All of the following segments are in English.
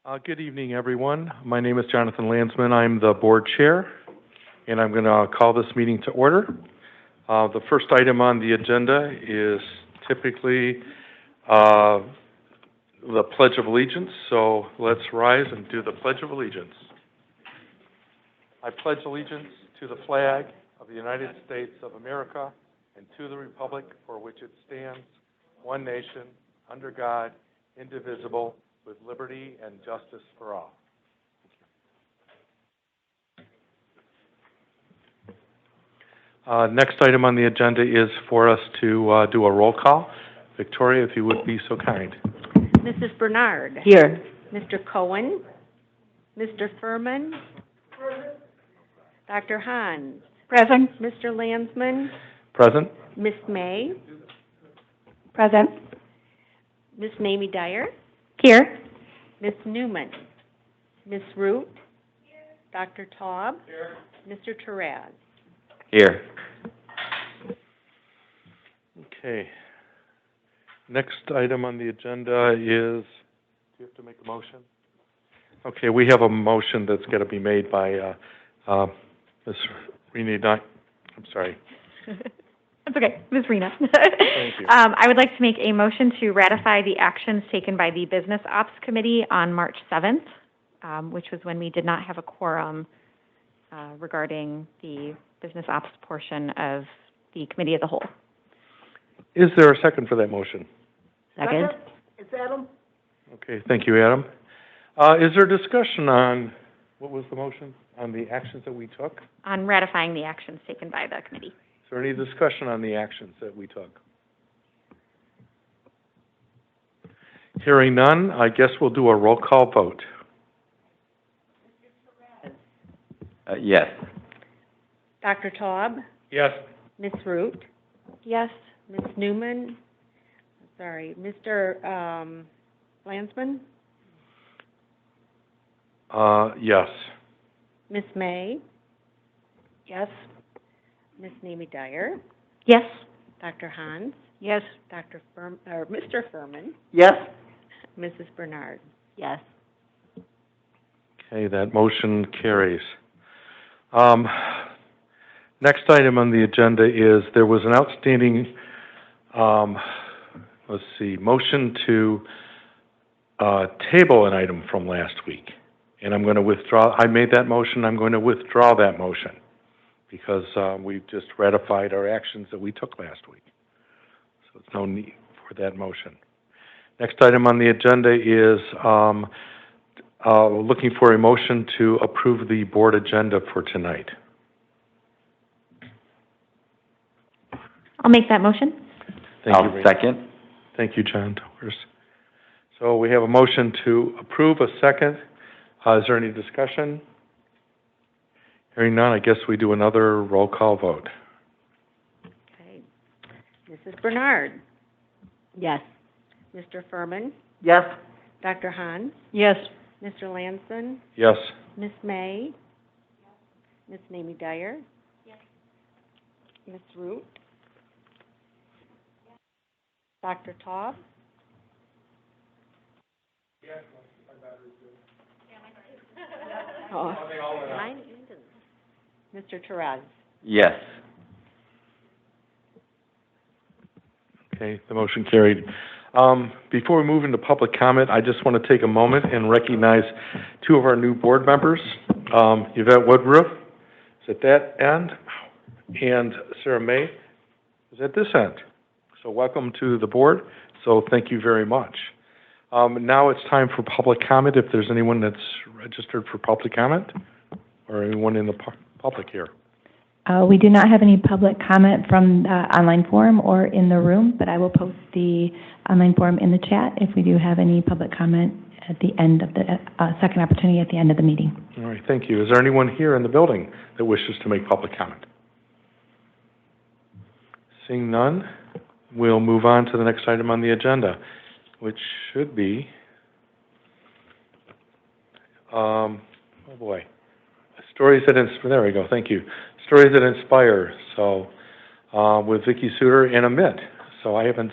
Good evening, everyone. My name is Jonathan Landsman. I'm the board chair, and I'm going to call this meeting to order. The first item on the agenda is typically the Pledge of Allegiance. So let's rise and do the Pledge of Allegiance. I pledge allegiance to the flag of the United States of America and to the republic for which it stands, one nation, under God, indivisible, with liberty and justice for all. Next item on the agenda is for us to do a roll call. Victoria, if you would be so kind. Mrs. Bernard. Here. Mr. Cohen. Mr. Furman. Present. Dr. Hans. Present. Mr. Landsman. Present. Miss May. Present. Miss Mamie Dyer. Here. Miss Newman. Miss Root. Dr. Taub. Here. Mr. Terraz. Here. Okay. Next item on the agenda is, do you have to make a motion? Okay, we have a motion that's going to be made by Ms. Rena. I'm sorry. That's okay, Ms. Rena. Thank you. I would like to make a motion to ratify the actions taken by the Business Ops Committee on March 7th, which was when we did not have a quorum regarding the Business Ops portion of the committee as a whole. Is there a second for that motion? Second. It's Adam. Okay, thank you, Adam. Is there discussion on, what was the motion, on the actions that we took? On ratifying the actions taken by the committee. Is there any discussion on the actions that we took? Hearing none, I guess we'll do a roll call vote. Yes. Dr. Taub. Yes. Miss Root. Yes. Miss Newman. Sorry, Mr. Landsman. Yes. Miss May. Yes. Miss Mamie Dyer. Yes. Dr. Hans. Yes. Mr. Furman. Yes. Mrs. Bernard. Yes. Okay, that motion carries. Next item on the agenda is there was an outstanding, motion to table an item from last week. And I'm going to withdraw, I made that motion, I'm going to withdraw that motion because we've just ratified our actions that we took last week. So there's no need for that motion. Next item on the agenda is looking for a motion to approve the board agenda for tonight. I'll make that motion. Thank you, I'll Rena. second. Thank you, John Towers. So we have a motion to approve, a second. Is there any discussion? Hearing none, I guess we do another roll call vote. Okay. Mrs. Bernard. Yes. Mr. Furman. Yes. Dr. Hans. Yes. Mr. Landsman. Yes. Miss May. Miss Mamie Dyer. Yes. Miss Root. Dr. Taub. Oh, mine isn't. Mr. Terraz. Yes. Okay, the motion carried. Before we move into public comment, I just want to take a moment and recognize two of our new board members. Yvette Woodruff is at that end, and Sarah May is at this end. So welcome to the board. So thank you very much. Now it's time for public comment, if there's anyone that's registered for public comment, or anyone in the public here. We do not have any public comment from the online forum or in the room, but I will post the online forum in the chat if we do have any public comment at the end of the second opportunity at the end of the meeting. All right, thank you. Is there anyone here in the building that wishes to make public comment? Seeing none, we'll move on to the next item on the agenda, which should be, oh boy, stories that inspire. There we go. Thank you. Stories that inspire. So, with Vicki Suter and Amit. So I haven't.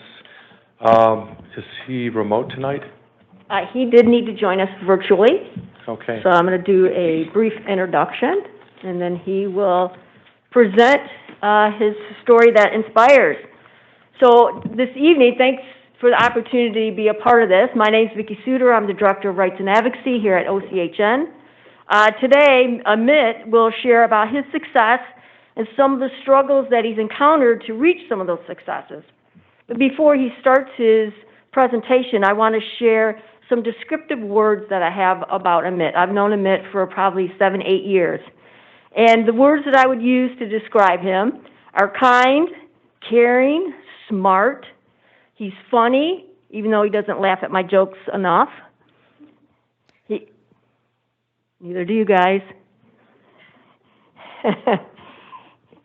Is he remote tonight? He did need to join us virtually, Okay. so I'm going to do a brief introduction, and then he will present his story that inspires. So this evening, thanks for the opportunity to be a part of this. My name is Vicki Suter. I'm the Director of Rights and Advocacy here at OCHN. Today, Amit will share about his success and some of the struggles that he's encountered to reach some of those successes. But before he starts his presentation, I want to share some descriptive words that I have about Amit. I've known Amit for probably 7, 8 years. And the words that I would use to describe him are kind, caring, smart. He's funny, even though he doesn't laugh at my jokes enough. Neither do you guys.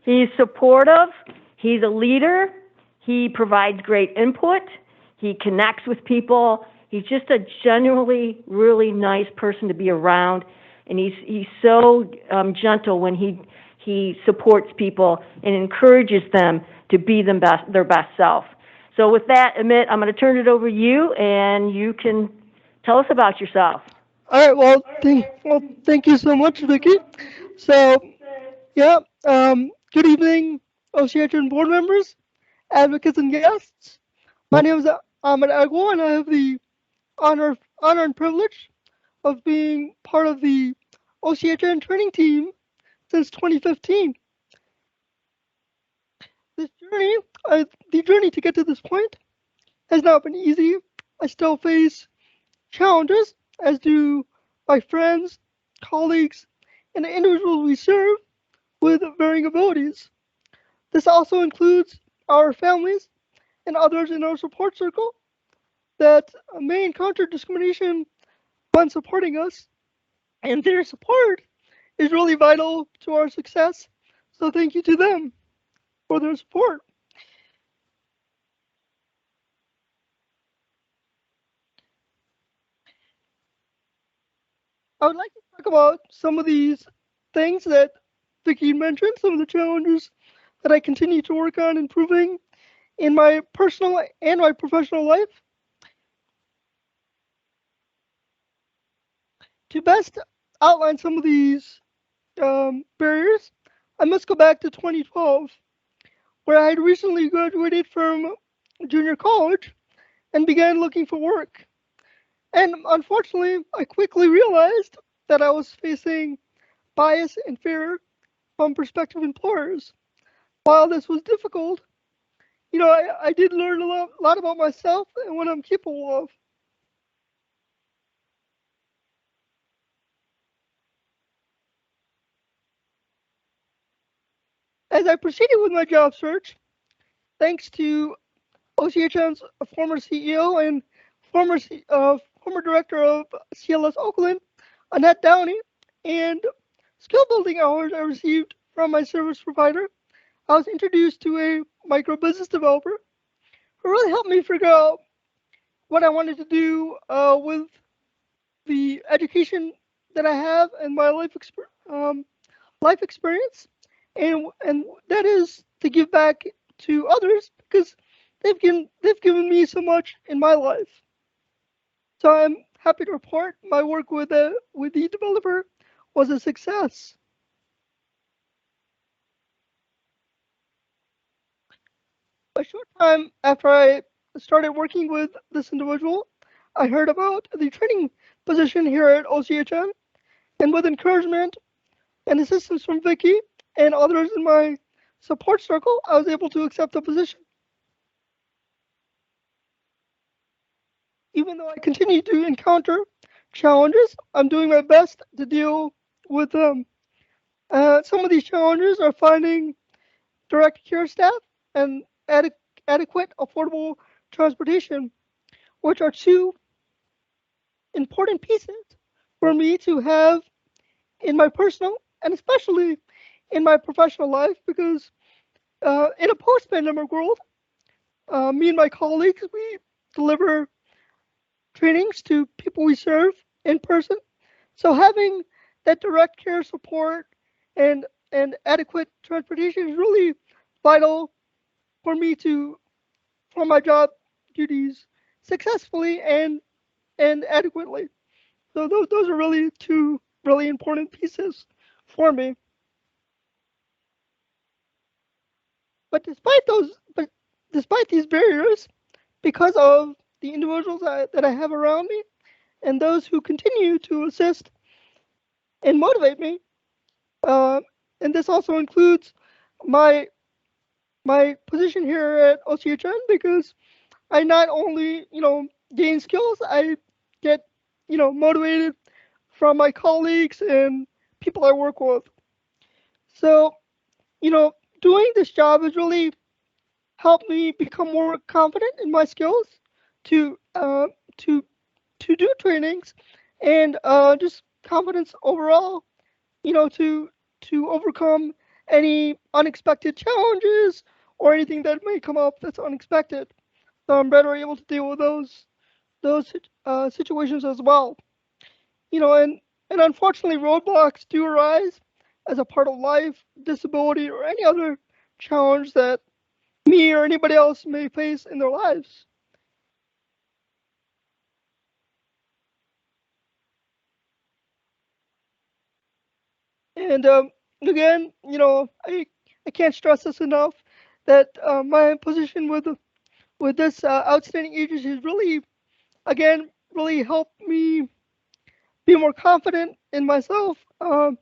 He's supportive. He's a leader. He provides great input. He connects with people. He's just a genuinely really nice person to be around, and he's so gentle when he supports people and encourages them to be their best self. So with that, Amit, I'm going to turn it over to you, and you can tell us about yourself. All right. Well, thank you so much, Vicki. So, yeah. Good evening, OCHN board members, advocates, and guests. My name is Ahmed Agwal, and I have the honor and privilege of being part of the OCHN training team since 2015. The journey to get to this point has not been easy. I still face challenges, as do my friends, colleagues, and the individuals we serve with varying abilities. This also includes our families and others in our support circle that may encounter discrimination when supporting us, and their support is really vital to our success. So thank you to them for their support. I would like to talk about some of these things that Vicki mentioned, some of the challenges that I continue to work on improving in my personal and my professional life. To best outline some of these barriers, I must go back to 2012, where I had recently graduated from junior college and began looking for work. And unfortunately, I quickly realized that I was facing bias and fear from prospective employers. While this was difficult, I did learn a lot about myself and what I'm capable of. As I proceeded with my job search, thanks to OCHN's former CEO and former director of CLS Oakland, Annette Downey, and skill building hours I received from my service provider, I was introduced to a micro business developer who really helped me figure out what I wanted to do with the education that I have and my life experience, and that is to give back to others because they've given me so much in my life. So I'm happy to report my work with the developer was a success. A short time after I started working with this individual, I heard about the training position here at OCHN, and with encouragement and assistance from Vicki and others in my support circle, I was able to accept the position. Even though I continue to encounter challenges, I'm doing my best to deal with them. Some of these challenges are finding direct care staff and adequate, affordable transportation, which are two important pieces for me to have in my personal and especially in my professional life, because in a post-pandemic world, me and my colleagues, we deliver trainings to people we serve in person. So having that direct care support and adequate transportation is really vital for me to perform my job duties successfully and and adequately. So those are really two really important pieces for me. But despite these barriers, because of the individuals that I have around me and those who continue to assist and motivate me, uh, and this also includes my my position here at OCHN, because I not only gain skills, I get motivated from my colleagues and people I work with. So you know doing this job has really helped me become more confident in my skills to to do trainings, and just confidence overall, to overcome any unexpected challenges or anything that may come up that's unexpected. So I'm better able to deal with those situations as well. And unfortunately, roadblocks do arise as a part of life, disability, or any other challenge that me or anybody else may face in their lives. And again, I can't stress this enough, that my position with this outstanding agency has really, again, really helped me be more confident in myself, and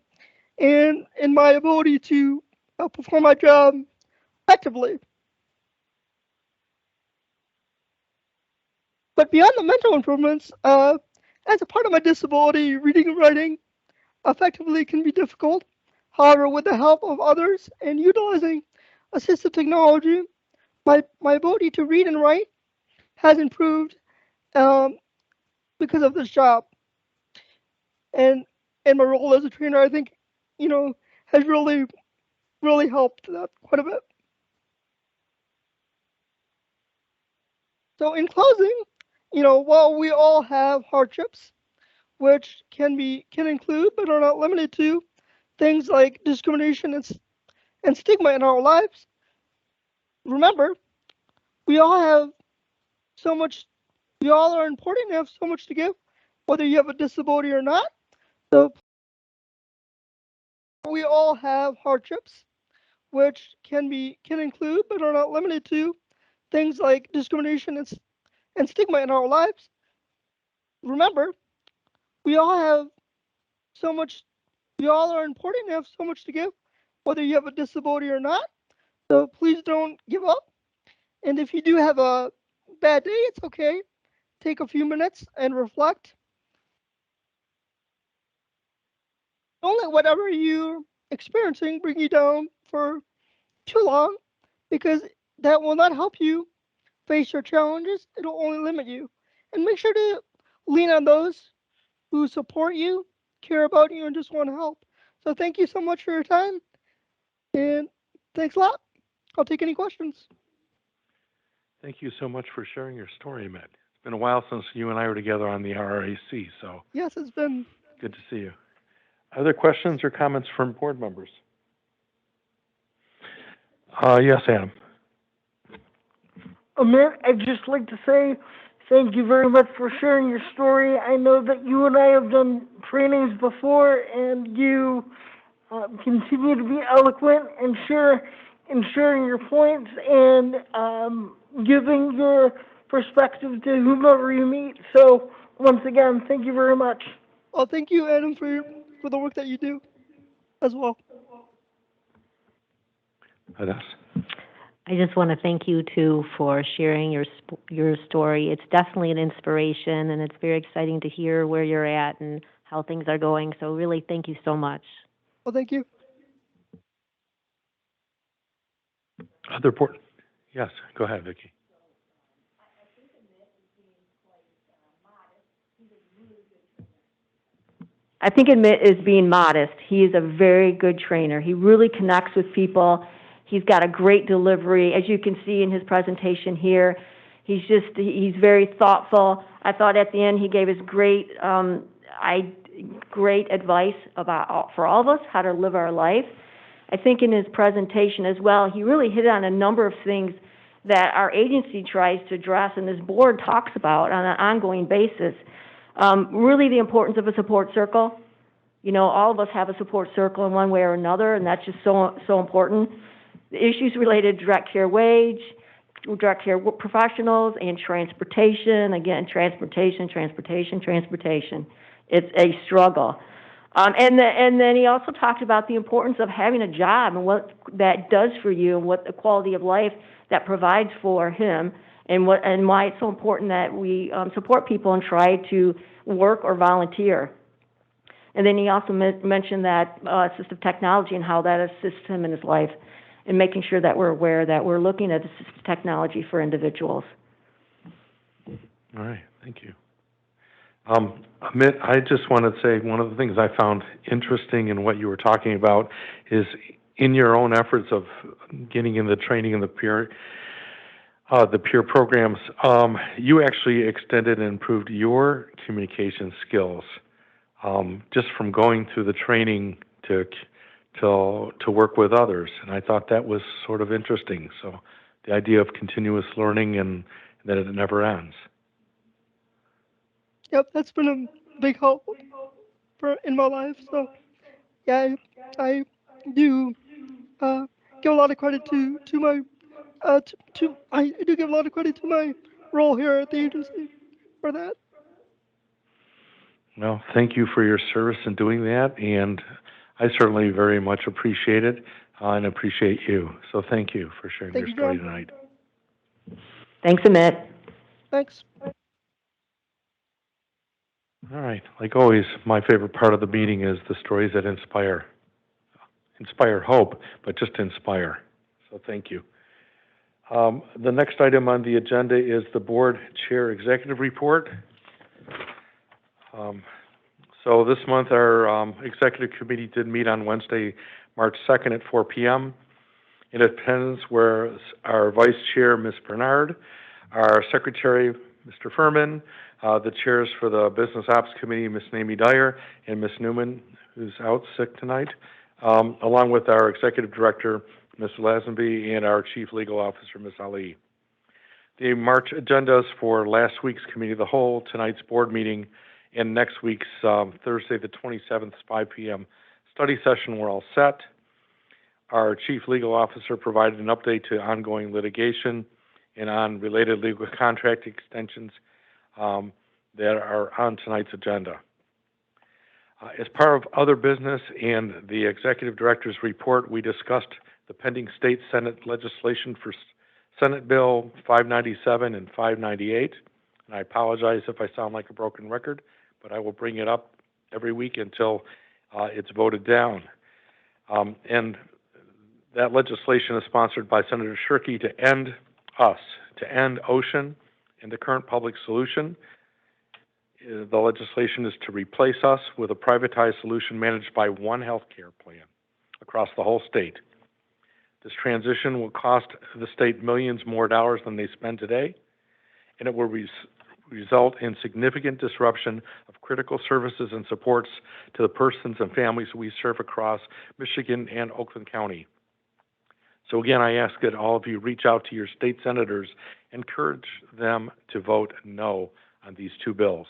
in my ability to perform my job effectively. But beyond the mental improvements, as a part of my disability, reading and writing effectively can be difficult. However, with the help of others and utilizing assistive technology, my ability to read and write has improved, um, because of this job. And my role as a trainer, I think, you know, has really helped that quite a bit. So in closing, while we all have hardships, which can include but are not limited to things like discrimination and stigma in our lives, remember, we all have so much. We all are important and have so much to give, whether you have a disability or not. So we all have hardships, which can include but are not limited to things like discrimination and stigma in our lives. Remember, we all have so much. We all are important and have so much to give, whether you have a disability or not. So please don't give up. And if you do have a bad day, it's okay. Take a few minutes and reflect. Don't let whatever you're experiencing bring you down for too long, because that will not help you face your challenges. It'll only limit you. And make sure to lean on those who support you, care about you, and just want to help. So thank you so much for your time, and thanks a lot. I'll take any questions. Thank you so much for sharing your story, Emmett. It's been a while since you and I were together on the RRAC, so Yes, it's been. good to see you. Other questions or comments from board members? Yes, Adam. Amit, I'd just like to say thank you very much for sharing your story. I know that you and I have done trainings before, and you continue to be eloquent and sharing your points, and giving your perspective to whomever you meet. So once again, thank you very much. Well, thank you, Adam, for the work that you do as well. Yes. I just want to thank you too for sharing your story. It's definitely an inspiration, and it's very exciting to hear where you're at and how things are going. So really, thank you so much. Well, thank you. Other board? Yes, go ahead, Vicki. I think Amit is being modest. He is a very good trainer. He really connects with people. He's got a great delivery. As you can see in his presentation here, he's very thoughtful. I thought at the end he gave us great advice about, for all of us, how to live our life. I think in his presentation as well, he really hit on a number of things that our agency tries to address and this board talks about on an ongoing basis. Really the importance of a support circle. You know, all of us have a support circle in one way or another, and that's just so important. The issues related to direct care wage, direct care professionals, and transportation. Again, transportation. It's a struggle. And then he also talked about the importance of having a job and what that does for you and what the quality of life that provides for him and why it's so important that we support people and try to work or volunteer. And then he also mentioned that assistive technology and how that assists him in his life and making sure that we're aware that we're looking at assistive technology for individuals. All right, thank you. Amit, I just want to say one of the things I found interesting in what you were talking about is in your own efforts of getting in the training and the peer programs, you actually extended and improved your communication skills just from going through the training to work with others, and I thought that was sort of interesting. So the idea of continuous learning and that it never ends. Yep, that's been a big help in my life. So yeah, I do give a lot of credit to my I do give a lot of credit to my role here at the agency for that. Well, thank you for your service in doing that, and I certainly very much appreciate it and appreciate you. So thank you for sharing your story tonight. Thanks, Amit. Thanks. All right. Like always, my favorite part of the meeting is the stories that inspire hope, but just inspire. So thank you. The next item on the agenda is the board chair executive report. So this month our executive committee did meet on Wednesday, March 2nd at 4 p.m. In attendance were our vice chair, Ms. Bernard, our secretary, Mr. Furman, the chairs for the business ops committee, Ms. Namie Dyer, and Ms. Newman, who's out sick tonight, along with our executive director, Ms. Lazenby, and our chief legal officer, Ms. Ali. The March agendas for last week's committee of the whole, tonight's board meeting, and next week's Thursday the 27th, 5 p.m. study session were all set. Our chief legal officer provided an update to ongoing litigation and on related legal contract extensions that are on tonight's agenda. As part of other business and the executive director's report, we discussed the pending state Senate legislation for Senate Bill 597 and 598. And I apologize if I sound like a broken record, but I will bring it up every week until it's voted down. And that legislation is sponsored by Senator Shirkey to end OCHN and the current public solution. The legislation is to replace us with a privatized solution managed by one health care plan across the whole state. This transition will cost the state millions more dollars than they spend today, and it will result in significant disruption of critical services and supports to the persons and families we serve across Michigan and Oakland County. So again, I ask that all of you reach out to your state senators, encourage them to vote no on these two bills.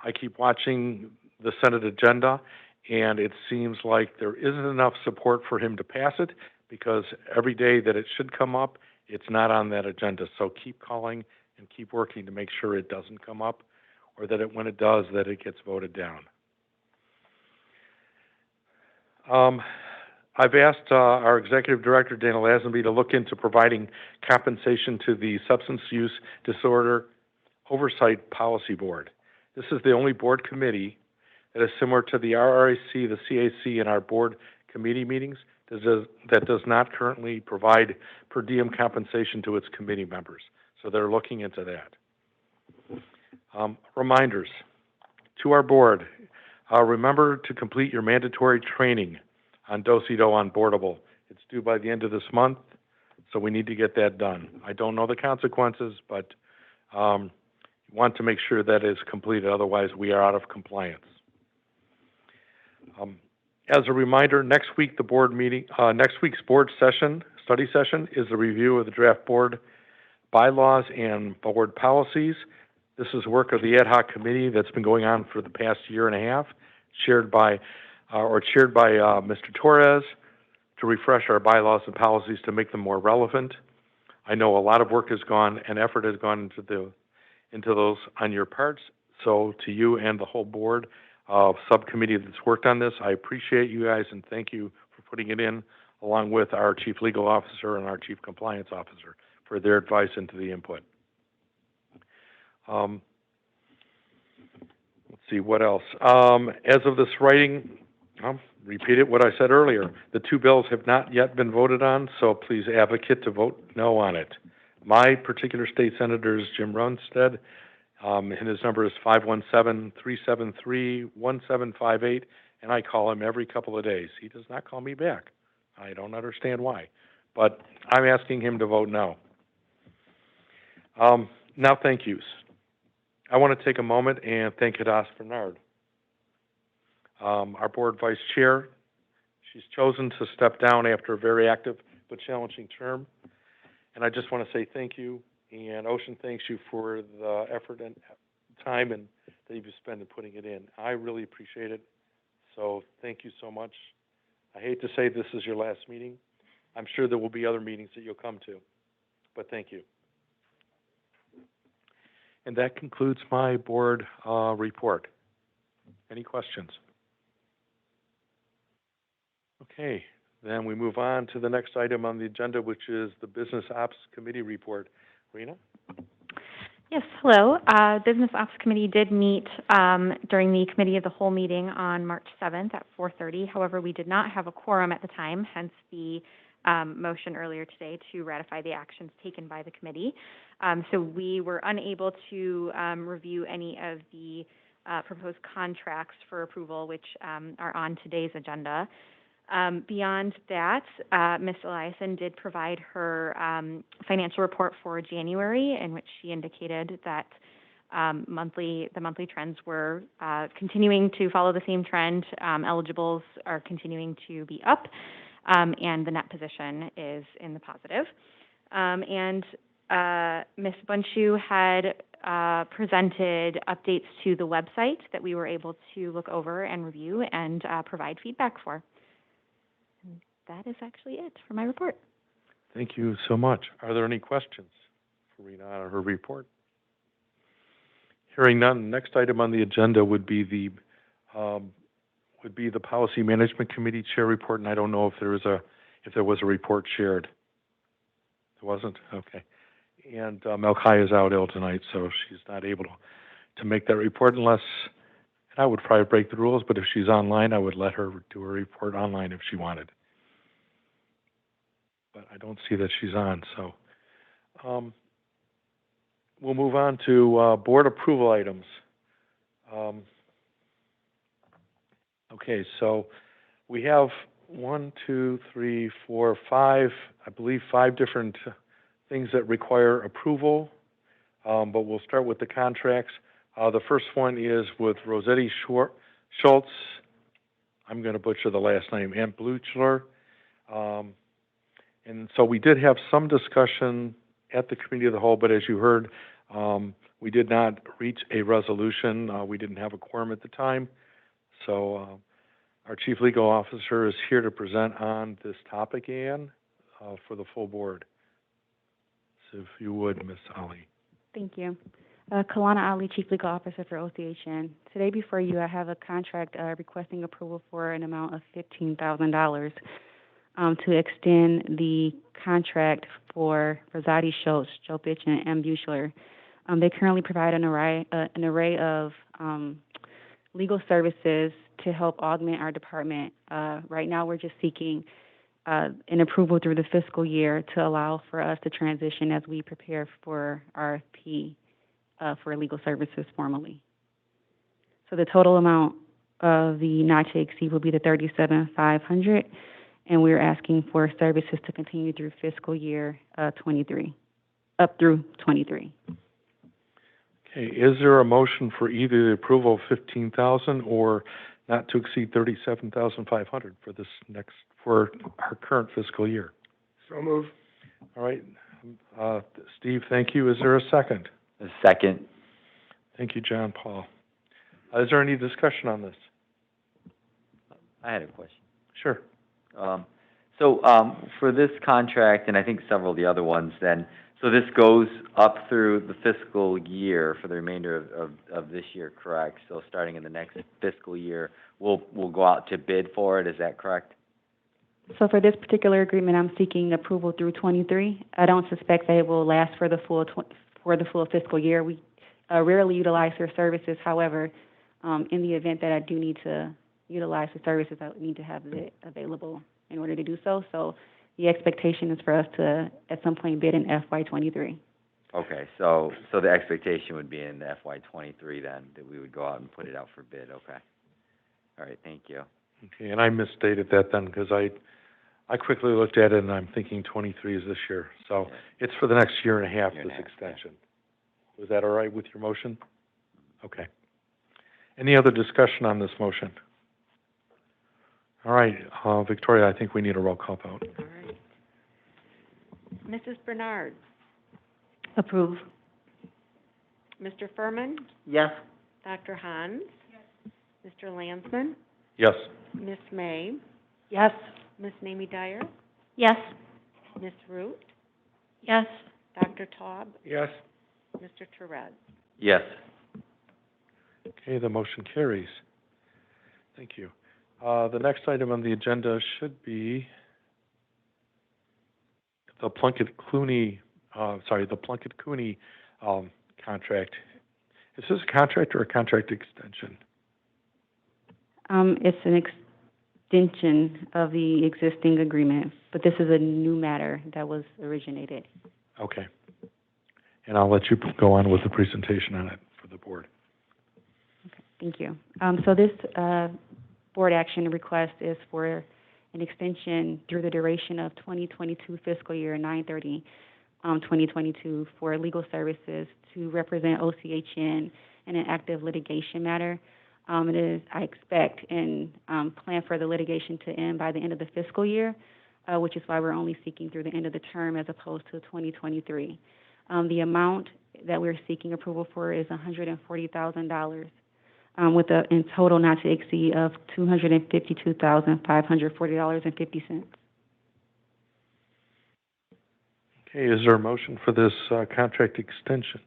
I keep watching the Senate agenda, and it seems like there isn't enough support for him to pass it, because every day that it should come up, it's not on that agenda. So keep calling and keep working to make sure it doesn't come up, or that when it does, that it gets voted down. I've asked our executive director, Dana Lazenby, to look into providing compensation to the Substance Use Disorder Oversight Policy Board. This is the only board committee that is similar to the RRAC, the CAC, and our board committee meetings that does not currently provide per diem compensation to its committee members. So they're looking into that. Reminders to our board, remember to complete your mandatory training on Do-Si-Do onboardable. It's due by the end of this month, so we need to get that done. I don't know the consequences, but want to make sure that is completed, otherwise we are out of compliance. As a reminder, next week's board session study session is a review of the draft board bylaws and board policies. This is work of the ad hoc committee that's been going on for the past year and a half, chaired by Mr. Torres, to refresh our bylaws and policies to make them more relevant. I know a lot of work has gone and effort has gone into those on your parts. So to you and the whole board subcommittee that's worked on this, I appreciate you guys and thank you for putting it in, along with our chief legal officer and our chief compliance officer for their advice into the input. Let's see, what else? As of this writing, I'll repeat it what I said earlier. The two bills have not yet been voted on, so please advocate to vote no on it. My particular state senator is Jim Runstead, and his number is 517-373-1758, and I call him every couple of days. He does not call me back. I don't understand why, but I'm asking him to vote no. Now, thank yous. I want to take a moment and thank Hadass Bernard, our board vice chair. She's chosen to step down after a very active but challenging term. And I just want to say thank you, and OCHN thanks you for the effort and time and that you've spent in putting it in. I really appreciate it. So thank you so much. I hate to say this is your last meeting. I'm sure there will be other meetings that you'll come to, but thank you. And that concludes my board report. Any questions? Okay, then we move on to the next item on the agenda, which is the Business Ops Committee report. Rena? Yes, hello. Business Ops Committee did meet during the Committee of the Whole meeting on March 7th at 4:30. However, we did not have a quorum at the time, hence the motion earlier today to ratify the actions taken by the committee. So we were unable to review any of the proposed contracts for approval, which are on today's agenda. Beyond that, Ms. Eliason did provide her financial report for January, in which she indicated that the monthly trends were continuing to follow the same trend. Eligibles are continuing to be up, and the net position is in the positive. And Ms. Bunshu had presented updates to the website that we were able to look over and review and provide feedback for. And that is actually it for my report. Thank you so much. Are there any questions for Rena on her report? Hearing none, next item on the agenda would be the Policy Management Committee Chair report, and I don't know if there was a report shared. There wasn't? Okay. And Melchi is out ill tonight, so she's not able to make that report unless, and I would probably break the rules, but if she's online, I would let her do a report online if she wanted. But I don't see that she's on, so we'll move on to board approval items. Okay, so we have 1, 2, 3, 4, 5, I believe 5 different things that require approval, but we'll start with the contracts. The first one is with Rossetti Schultz. I'm going to butcher the last name, and Bluchler. And so we did have some discussion at the Committee of the Whole, but as you heard, we did not reach a resolution. We didn't have a quorum at the time. So our Chief Legal Officer is here to present on this topic, Ann, for the full board. So if you would, Ms. Ali. Thank you. Kalana Ali, Chief Legal Officer for OCHN. Today before you, I have a contract requesting approval for an amount of $15,000 to extend the contract for Rosati Schultz, Joe Bitch, and M. Buchler. They currently provide an array of legal services to help augment our department. Right now, we're just seeking an approval through the fiscal year to allow for us to transition as we prepare for RFP for legal services formally. So the total amount of the not to exceed will be the $37,500, and we're asking for services to continue through fiscal year 23, up through 23. Okay, is there a motion for either the approval of $15,000 or not to exceed $37,500 for our current fiscal year? So moved. All right, Steve, thank you. Is there a second? A second. Thank you, John Paul. Is there any discussion on this? I had a question. Sure. For this contract, and I think several of the other ones then, so this goes up through the fiscal year for the remainder of this year, correct? So starting in the next fiscal year, we'll go out to bid for it, is that correct? So for this particular agreement, I'm seeking approval through 23. I don't suspect that it will last for the full fiscal year. We rarely utilize their services. However, in the event that I do need to utilize the services, I need to have it available in order to do so. So the expectation is for us to, at some point, bid in FY23. Okay, so the expectation would be in FY23 then, that we would go out and put it out for bid, okay. All right, thank you. Okay, and I misstated that then, because I quickly looked at it and I'm thinking 23 is this year. So it's for the next year and a half, this extension. Was that all right with your motion? Okay. Any other discussion on this motion? All right, Victoria, I think we need a roll call vote. All right. Mrs. Bernard? Approve. Mr. Furman? Yes. Dr. Hans? Yes. Mr. Landsman? Yes. Miss May? Yes. Miss Mamie Dyer? Yes. Miss Root? Yes. Dr. Taub? Yes. Mr. Therese? Yes. Okay, the motion carries. Thank you. The next item on the agenda should be the Plunkett-Cooney contract. Is this a contract or a contract extension? It's an extension of the existing agreement, but this is a new matter that was originated. Okay. And I'll let you go on with the presentation on it for the board. Okay, thank you. So this board action request is for an extension through the duration of 2022 fiscal year 9/30/2022 for legal services to represent OCHN in an active litigation matter. It is, I expect, and plan for the litigation to end by the end of the fiscal year, which is why we're only seeking through the end of the term as opposed to 2023. The amount that we're seeking approval for is $140,000, with a in total not to exceed of $252,540.50. Okay, is there a motion for this contract extension?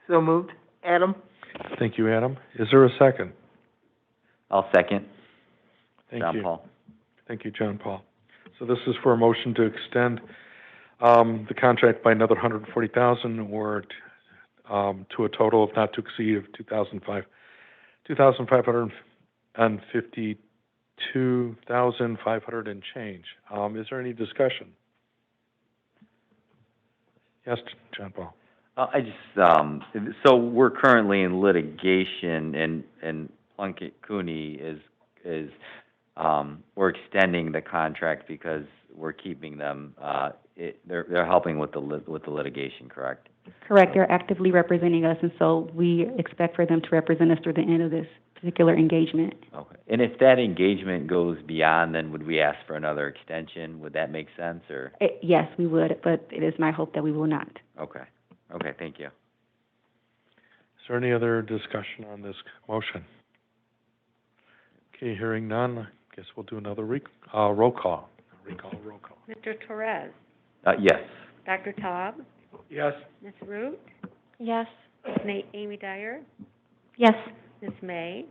So moved. Adam? Thank you, Adam. Is there a second? I'll second. Thank John you. Paul. Thank you, John Paul. So this is for a motion to extend the contract by another $140,000 or to a total of not to exceed of $2,552,500 and change. Is there any discussion? Yes, John Paul. I just, so we're currently in litigation, and Plunkett-Cooney is we're extending the contract because we're keeping them, they're helping with the litigation, correct? Correct. They're actively representing us, and so we expect for them to represent us through the end of this particular engagement. Okay. And if that engagement goes beyond, then would we ask for another extension? Would that make sense, or? Yes, we would, but it is my hope that we will not. Okay. Okay, thank you. Is there any other discussion on this motion? Okay, hearing none, I guess we'll do another roll call. Roll call. Mr. Therese? Yes. Dr. Taub? Yes. Miss Root? Yes. Miss Amy Dyer? Yes. Miss May?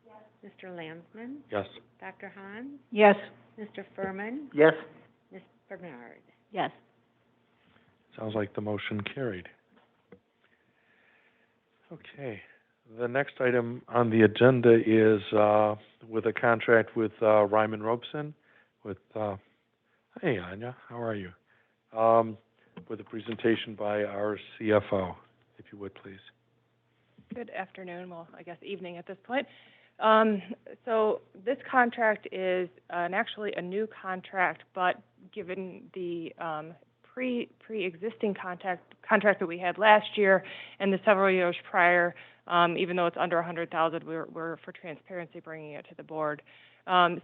Yes. Mr. Landsman? Yes. Dr. Hahn? Yes. Mr. Furman? Yes. Miss Bernard? Yes. Sounds like the motion carried. Okay, the next item on the agenda is with a contract with Ryman Robeson with, hey Anya, how are you? With a presentation by our CFO, if you would please. Good afternoon, well, I guess evening at this point. So this contract is actually a new contract, but given the pre-existing contract that we had last year and the several years prior. Even though it's under 100,000, we're for transparency bringing it to the board.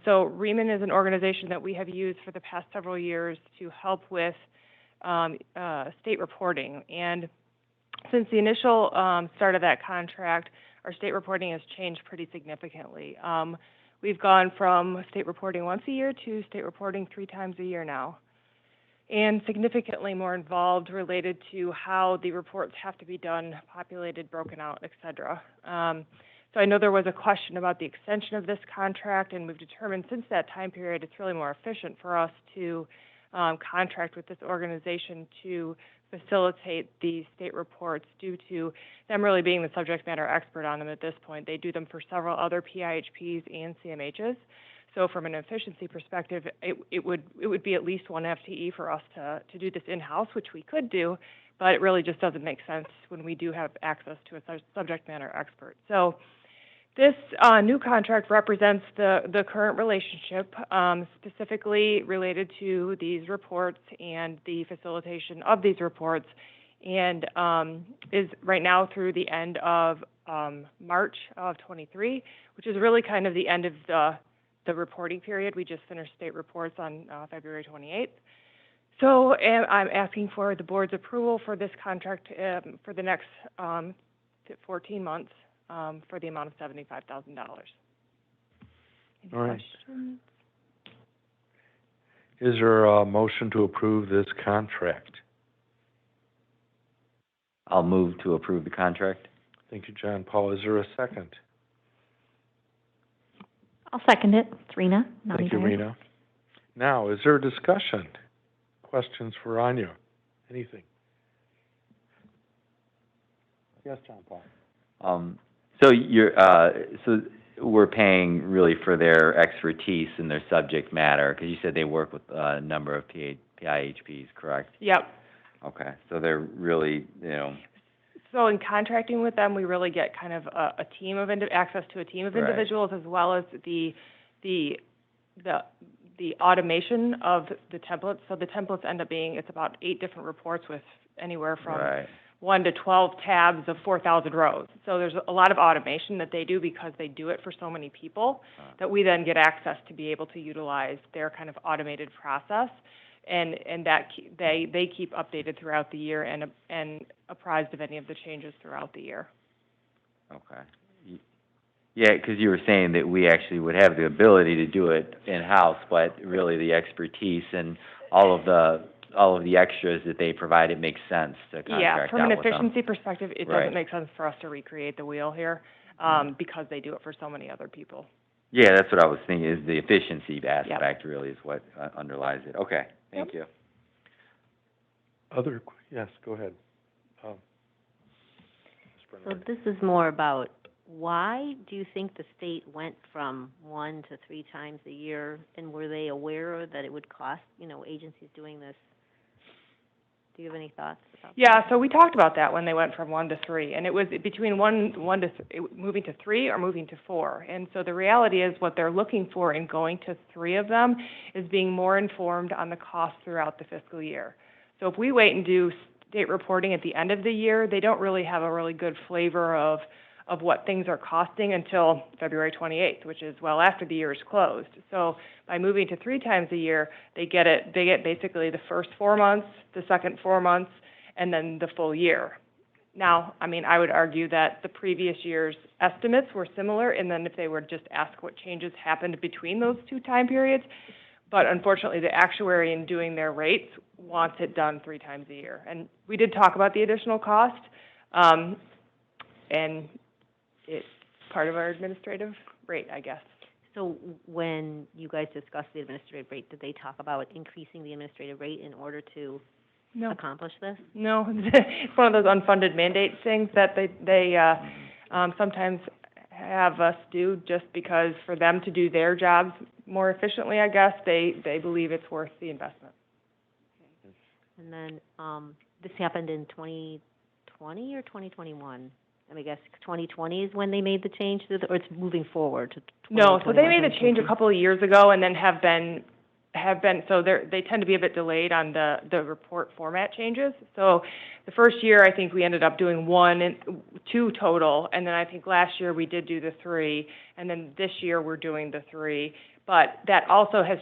So Riemann is an organization that we have used for the past several years to help with state reporting. And since the initial start of that contract, our state reporting has changed pretty significantly. We've gone from state reporting once a year to state reporting 3 times a year now, and significantly more involved related to how the reports have to be done, populated, broken out, et cetera. So I know there was a question about the extension of this contract, and we've determined since that time period it's really more efficient for us to contract with this organization to facilitate the state reports due to them really being the subject matter expert on them at this point. They do them for several other PIHPs and CMHs. So from an efficiency perspective, it would be at least 1 FTE for us to do this in-house, which we could do, but it really just doesn't make sense when we do have access to a subject matter expert. So this new contract represents the current relationship, specifically related to these reports and the facilitation of these reports, and is right now through the end of March of 23, which is really kind of the end of the reporting period. We just finished state reports on February 28th. So I'm asking for the board's approval for this contract for the next 14 months. For the amount of $75,000. All right. Questions? Is there a motion to approve this contract? I'll move to approve the contract. Thank you, John Paul. Is there a second? I'll second it. It's Rena. Thank you, Rena. Now, is there a discussion? Questions for Anya? Anything? Yes, John Paul. So so we're paying really for their expertise and their subject matter, because you said they work with a number of PIHPs, correct? Yep. Okay, so they're really, So in contracting with them, we really get kind of a team of access to a team of individuals, as well as the automation of the templates. So the templates end up being, it's about 8 different reports with anywhere from 1 to 12 tabs of 4,000 rows. So there's a lot of automation that they do because they do it for so many people that we then get access to be able to utilize their kind of automated process, and that they keep updated throughout the year and apprised of any of the changes throughout the year. Okay. Yeah, because you were saying that we actually would have the ability to do it in-house, but really the expertise and all of the extras that they provide, it makes sense to contract out with them. Yeah, from an efficiency perspective, it doesn't make sense for us to recreate the wheel here, because they do it for so many other people. Yeah, that's what I was thinking, is the efficiency aspect really is what underlies it. Okay, thank you. Yes, go ahead. So this is more about, why do you think the state went from 1 to 3 times a year, and were they aware that it would cost, agencies doing this? Do you have any thoughts about that? Yeah, so we talked about that when they went from 1 to 3, and it was between moving to 3 or moving to 4. And so the reality is what they're looking for in going to 3 of them is being more informed on the cost throughout the fiscal year. So if we wait and do state reporting at the end of the year, they don't really have a really good flavor of what things are costing until February 28th, which is well after the year is closed. So by moving to 3 times a year, they get basically the first 4 months, the second 4 months, and then the full year. Now, I would argue that the previous year's estimates were similar, and then if they were just asked what changes happened between those 2 time periods, but unfortunately the actuary in doing their rates wants it done 3 times a year. And we did talk about the additional cost, and it's part of our administrative rate, I guess. So when you guys discussed the administrative rate, did they talk about increasing the administrative rate in order to accomplish this? No, it's one of those unfunded mandate things that they sometimes have us do just because for them to do their jobs more efficiently, I guess, they believe it's worth the investment. And then this happened in 2020 or 2021? I guess 2020 is when they made the change, or it's moving forward to 2021? No, so they made the change a couple of years ago and then have been have been, so they tend to be a bit delayed on the report format changes. So the first year, I think we ended up doing 2 total, and then I think last year we did do the 3, and then this year we're doing the 3. But that also has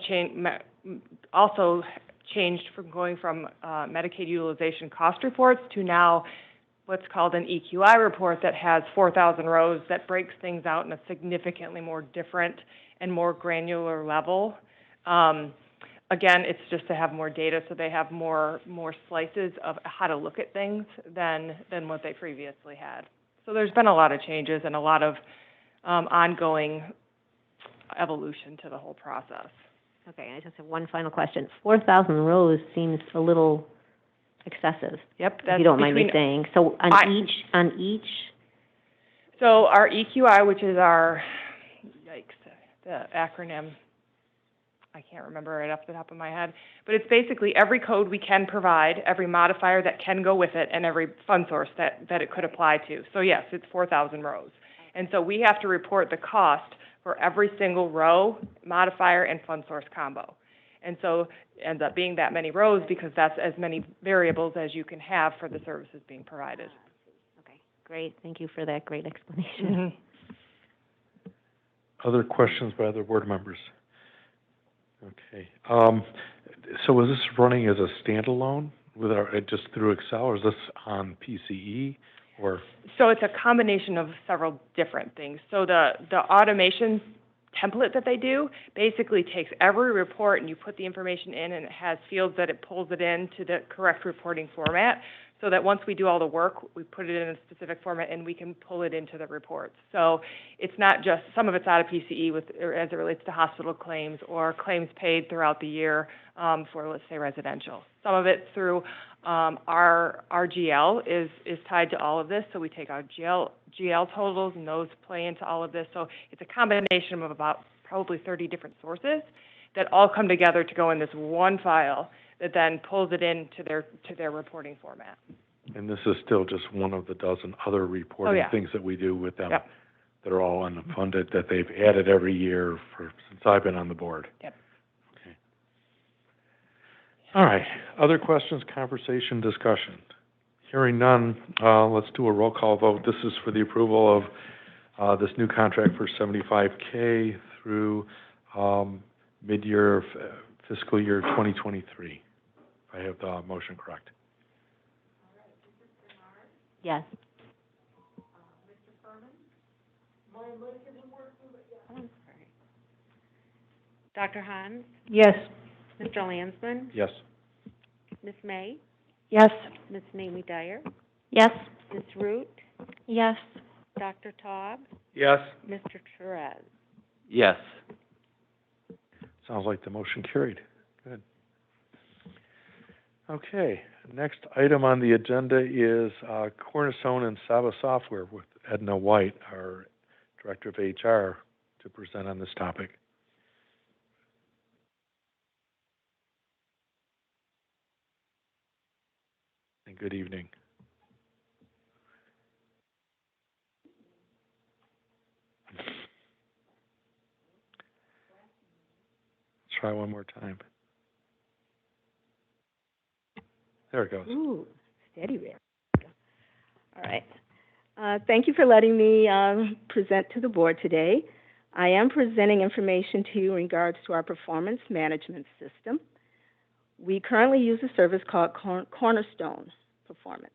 changed from going from Medicaid utilization cost reports to now what's called an EQI report that has 4,000 rows that breaks things out in a significantly more different and more granular level. Again, it's just to have more data, so they have more slices of how to look at things than what they previously had. So there's been a lot of changes and a lot of ongoing evolution to the whole process. Okay, I just have one final question. 4,000 rows seems a little excessive. Yep, If that's you don't mind me between, saying. So on each. So our EQI, which is our, the acronym, I can't remember right off the top of my head, but it's basically every code we can provide, every modifier that can go with it, and every fund source that it could apply to. So yes, it's 4,000 rows. And so we have to report the cost for every single row, modifier, and fund source combo. And so it ends up being that many rows because that's as many variables as you can have for the services being provided. Okay, great. Thank you for that great explanation. Mm-hmm. Other questions by other board members? Okay. So is this running as a standalone with just through Excel, or is this on PCE, or? So it's a combination of several different things. So the automation template that they do basically takes every report and you put the information in, and it has fields that it pulls it into the correct reporting format, so that once we do all the work, we put it in a specific format and we can pull it into the reports. So it's not just, some of it's out of PCE as it relates to hospital claims or claims paid throughout the year for, let's say, residential. Some of it's through our GL is tied to all of this, so we take our GL totals and those play into all of this. So it's a combination of about probably 30 different sources that all come together to go in this one file that then pulls it into their reporting format. And this is still just one of the dozen other reporting things that we do with them. Yep. That are all unfunded, that they've added every year since I've been on the board. Yep. Okay. All right. Other questions, conversation, discussion? Hearing none, let's do a roll call vote. This is for the approval of this new contract for $75K through mid-year fiscal year 2023. If I have the motion correct. Yes. Dr. Hans? Yes. Mr. Landsman? Yes. Ms. May? Yes. Ms. Mamie Dyer? Yes. Ms. Root? Yes. Dr. Taub? Yes. Mr. Therese? Yes. Sounds like the motion carried. Good. Okay, next item on the agenda is Cornerstone and Saba Software with Edna White, our Director of HR, to present on this topic. And good evening. Let's try one more time. There it goes. Ooh, steady there. All right. Thank you for letting me present to the board today. I am presenting information to you in regards to our performance management system. We currently use a service called Cornerstone Performance.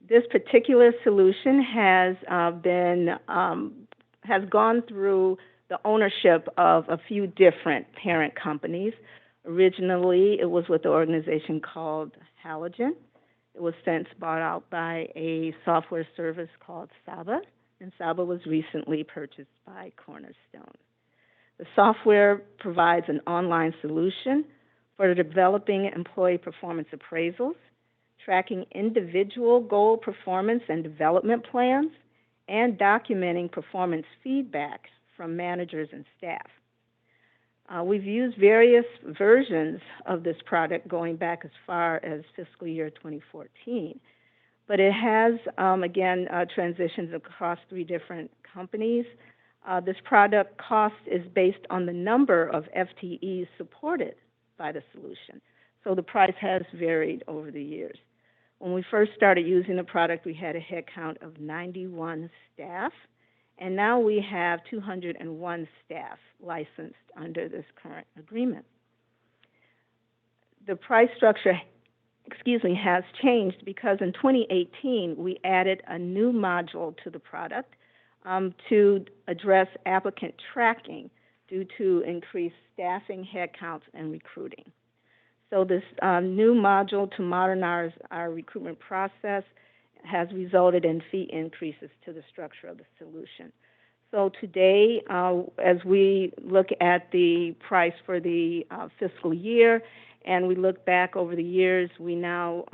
This particular solution has gone through the ownership of a few different parent companies. Originally, it was with the organization called Halogen. It was since bought out by a software service called Saba, and Saba was recently purchased by Cornerstone. The software provides an online solution for developing employee performance appraisals, tracking individual goal performance and development plans, and documenting performance feedback from managers and staff. We've used various versions of this product going back as far as fiscal year 2014, but it has, again, transitions across 3 different companies. This product cost is based on the number of FTEs supported by the solution. So the price has varied over the years. When we first started using the product, we had a head count of 91 staff, and now we have 201 staff licensed under this current agreement. The price structure, has changed because in 2018, we added a new module to the product to address applicant tracking due to increased staffing, headcounts, and recruiting. So this new module to modernize our recruitment process has resulted in fee increases to the structure of the solution. So today, as we look at the price for the fiscal year, and we look back over the years, we now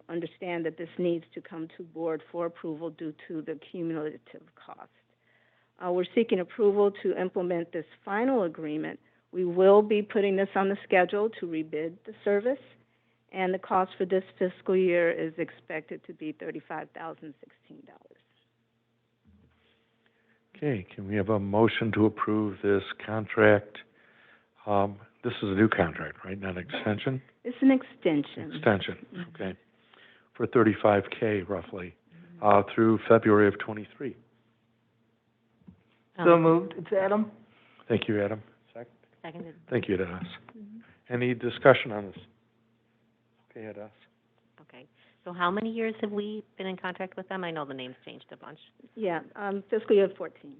understand that this needs to come to board for approval due to the cumulative cost. We're seeking approval to implement this final agreement. We will be putting this on the schedule to rebid the service, and the cost for this fiscal year is expected to be $35,016. Okay, can we have a motion to approve this contract? This is a new contract, right, not an extension? It's an extension. Extension, okay, for $35K roughly, through February of '23. So moved. It's Adam. Thank you, Adam. Seconded. Thank you, Dennis. Any discussion on this? Okay, Dennis. Okay. So how many years have we been in contract with them? I know the name's changed a bunch. Yeah, fiscal year 14.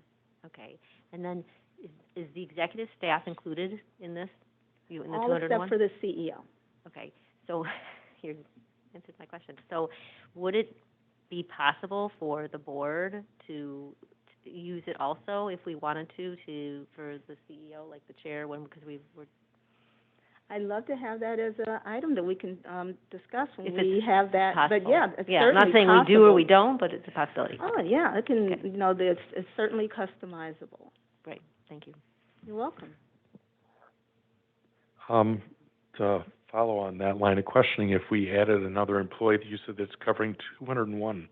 Okay. And then is the executive staff included in this? In the All 201? except for the CEO. Okay. So here's answered my question. So would it be possible for the board to use it also if we wanted to for the CEO, like the chair, because we were. I'd love to have that as an item that we can discuss when If we it's have that. possible. But yeah, it's Yeah, I'm certainly not saying possible. we do or we don't, but it's a possibility. Oh yeah, it can. Okay. It's certainly customizable. Great, thank you. You're welcome. To follow on that line of questioning, if we added another employee, you said that's covering 201.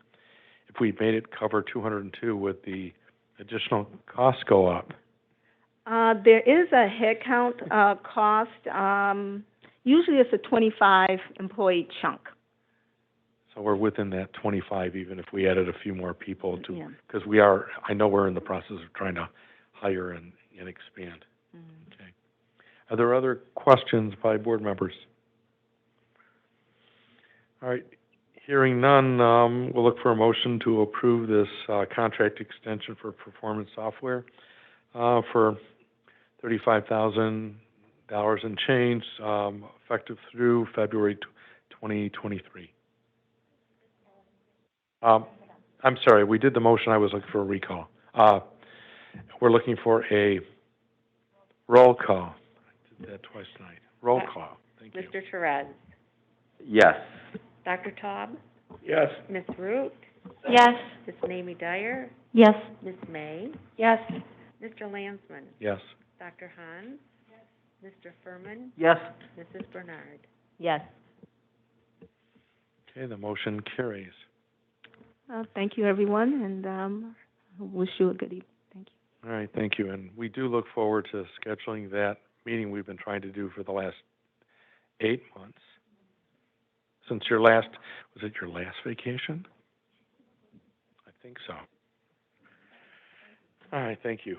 If we made it cover 202, would the additional costs go up? There is a headcount cost. Usually it's a 25 employee chunk. So we're within that 25, even if we added a few more people to, Yeah. because I know we're in the process of trying to hire and expand. Okay. Are there other questions by board members? All right. Hearing none, we'll look for a motion to approve this contract extension for performance software for $35,000 and change, effective through February 2023. I'm sorry, we did the motion. I was looking for a recall. We're looking for a roll call. I did that twice tonight. Roll call. Thank you. Mr. Therese? Yes. Dr. Taub? Yes. Ms. Root? Yes. Ms. Mamie Dyer? Yes. Ms. May? Yes. Mr. Landsman? Yes. Dr. Hahn? Mr. Furman? Yes. Mrs. Bernard? Yes. Okay, the motion carries. Thank you, everyone, and wish you a good evening. Thank you. All right, thank you. And we do look forward to scheduling that meeting we've been trying to do for the last 8 months. Since was it your last vacation? I think so. All right, thank you.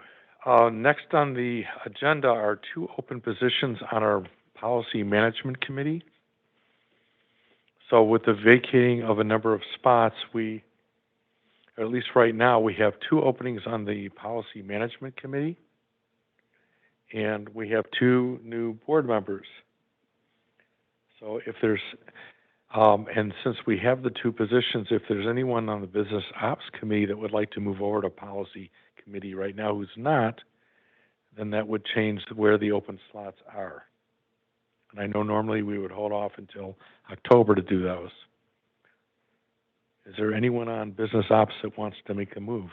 Next on the agenda are 2 open positions on our Policy Management Committee. So with the vacating of a number of spots, or at least right now, we have 2 openings on the Policy Management Committee, and we have 2 new board members. So if there's, and since we have the 2 positions, if there's anyone on the Business Ops Committee that would like to move over to Policy Committee right now who's not, then that would change where the open slots are. And I know normally we would hold off until October to do those. Is there anyone on Business Ops that wants to make a move?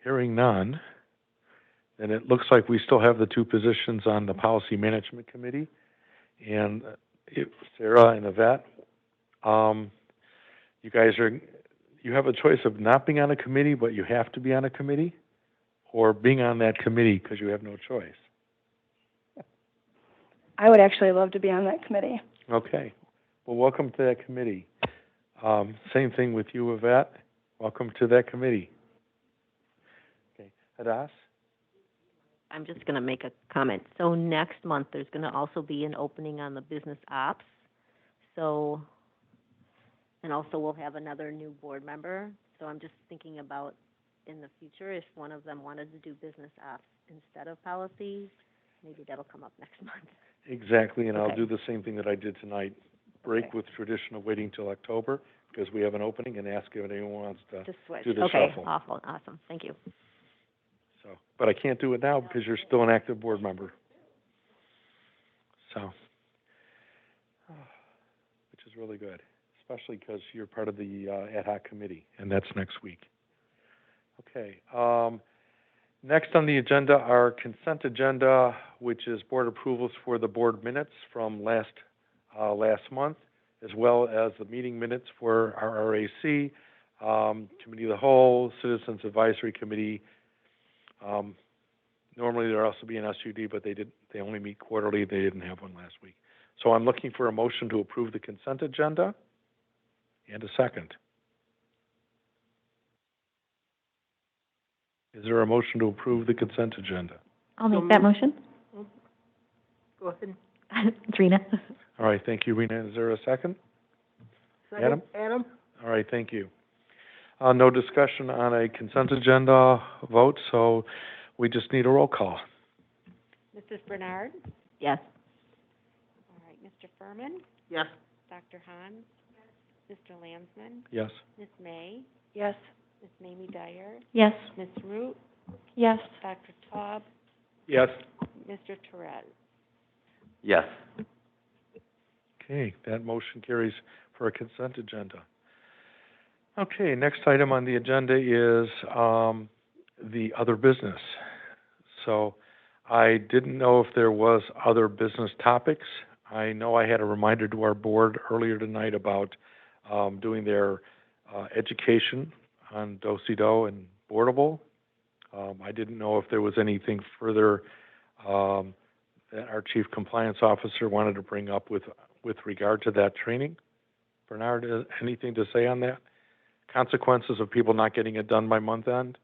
Hearing none, then it looks like we still have the 2 positions on the Policy Management Committee. And Sarah and Yvette, you have a choice of not being on a committee, but you have to be on a committee, or being on that committee because you have no choice. I would actually love to be on that committee. Okay. Well, welcome to that committee. Same thing with you, Yvette. Welcome to that committee. Okay. Hadass? I'm just going to make a comment. So next month, there's going to also be an opening on the business ops. So, and also we'll have another new board member. So I'm just thinking about in the future, if one of them wanted to do business ops instead of policies, maybe that'll come up next month. Exactly, and I'll Okay. do the same thing that I did tonight. Break Okay. with tradition of waiting till October, because we have an opening, and ask if anyone wants to Just switch. do the Okay, shuffle. awesome. Thank you. So, but I can't do it now because you're still an active board member. So, which is really good, especially because you're part of the ad hoc committee, and that's next week. Okay. Next on the agenda, our consent agenda, which is board approvals for the board minutes from last month, as well as the meeting minutes for our RAC, Committee of the Whole, Citizens Advisory Committee. Normally there'll also be an SUD, but they only meet quarterly. They didn't have one last week. So I'm looking for a motion to approve the consent agenda and a second. Is there a motion to approve the consent agenda? I'll make that motion. Go ahead. It's Rena. All right, thank you, Rena. Is there a second? Adam? Adam? All right, thank you. No discussion on a consent agenda vote, so we just need a roll call. Mrs. Bernard? Yes. All right, Mr. Furman? Yes. Dr. Hahn? Mr. Landsman? Yes. Ms. May? Yes. Ms. Mamie Dyer? Yes. Ms. Root? Yes. Dr. Taub? Yes. Mr. Torres? Yes. Okay, that motion carries for a consent agenda. Okay, next item on the agenda is the other business. So I didn't know if there was other business topics. I know I had a reminder to our board earlier tonight about doing their education on do-si-do and boardable. I didn't know if there was anything further that our chief compliance officer wanted to bring up with regard to that training. Bernard, anything to say on that? Consequences of people not getting it done by month end?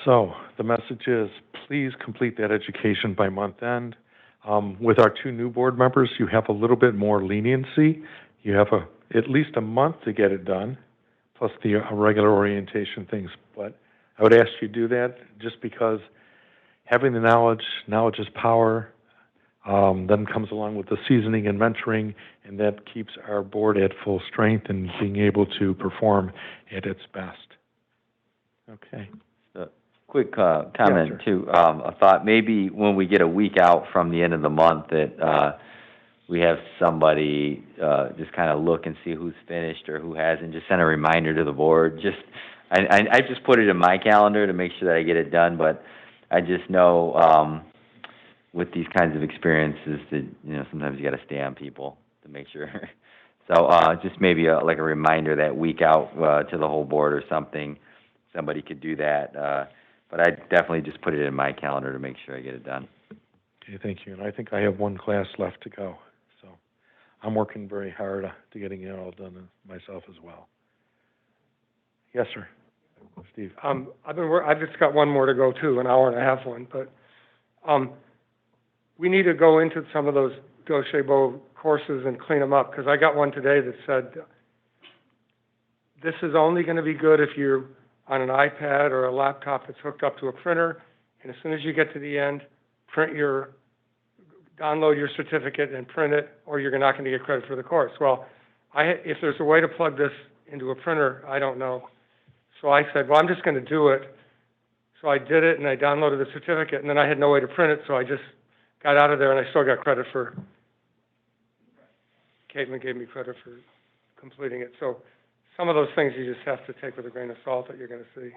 So the message is, please complete that education by month end. With our two new board members, you have a little bit more leniency. You have at least a month to get it done, plus the regular orientation things. But I would ask you to do that just because having the knowledge is power, then comes along with the seasoning and mentoring, and that keeps our board at full strength and being able to perform at its best. Okay. Quick comment Yes, too. I thought maybe when we get a week out from the end of the month that we have somebody just kind of look and see who's finished or who hasn't. Just send a reminder to the board. I just put it in my calendar to make sure that I get it done. But I just know with these kinds of experiences that sometimes you got to stay on people to make sure. So just maybe like a reminder that week out to the whole board or something. Somebody could do that. But I definitely just put it in my calendar to make sure I get it done. Okay, thank you. And I think I have one class left to go. So I'm working very hard to getting it all done myself as well. Yes, sir. Steve. I've just got one more to go too, an hour and a half one, but we need to go into some of those do-si-do courses and clean them up, because I got one today that said, this is only going to be good if you're on an iPad or a laptop that's hooked up to a printer, and as soon as you get to the end, download your certificate and print it, or you're not gonna get credit for the course. Well, if there's a way to plug this into a printer, I don't know. So I said, well, I'm just gonna do it. So I did it, and I downloaded the certificate, and then I had no way to print it, so I just got out of there, and I still got credit for, Caitlin gave me credit for completing it. So some of those things you just have to take with a grain of salt that you're gonna see.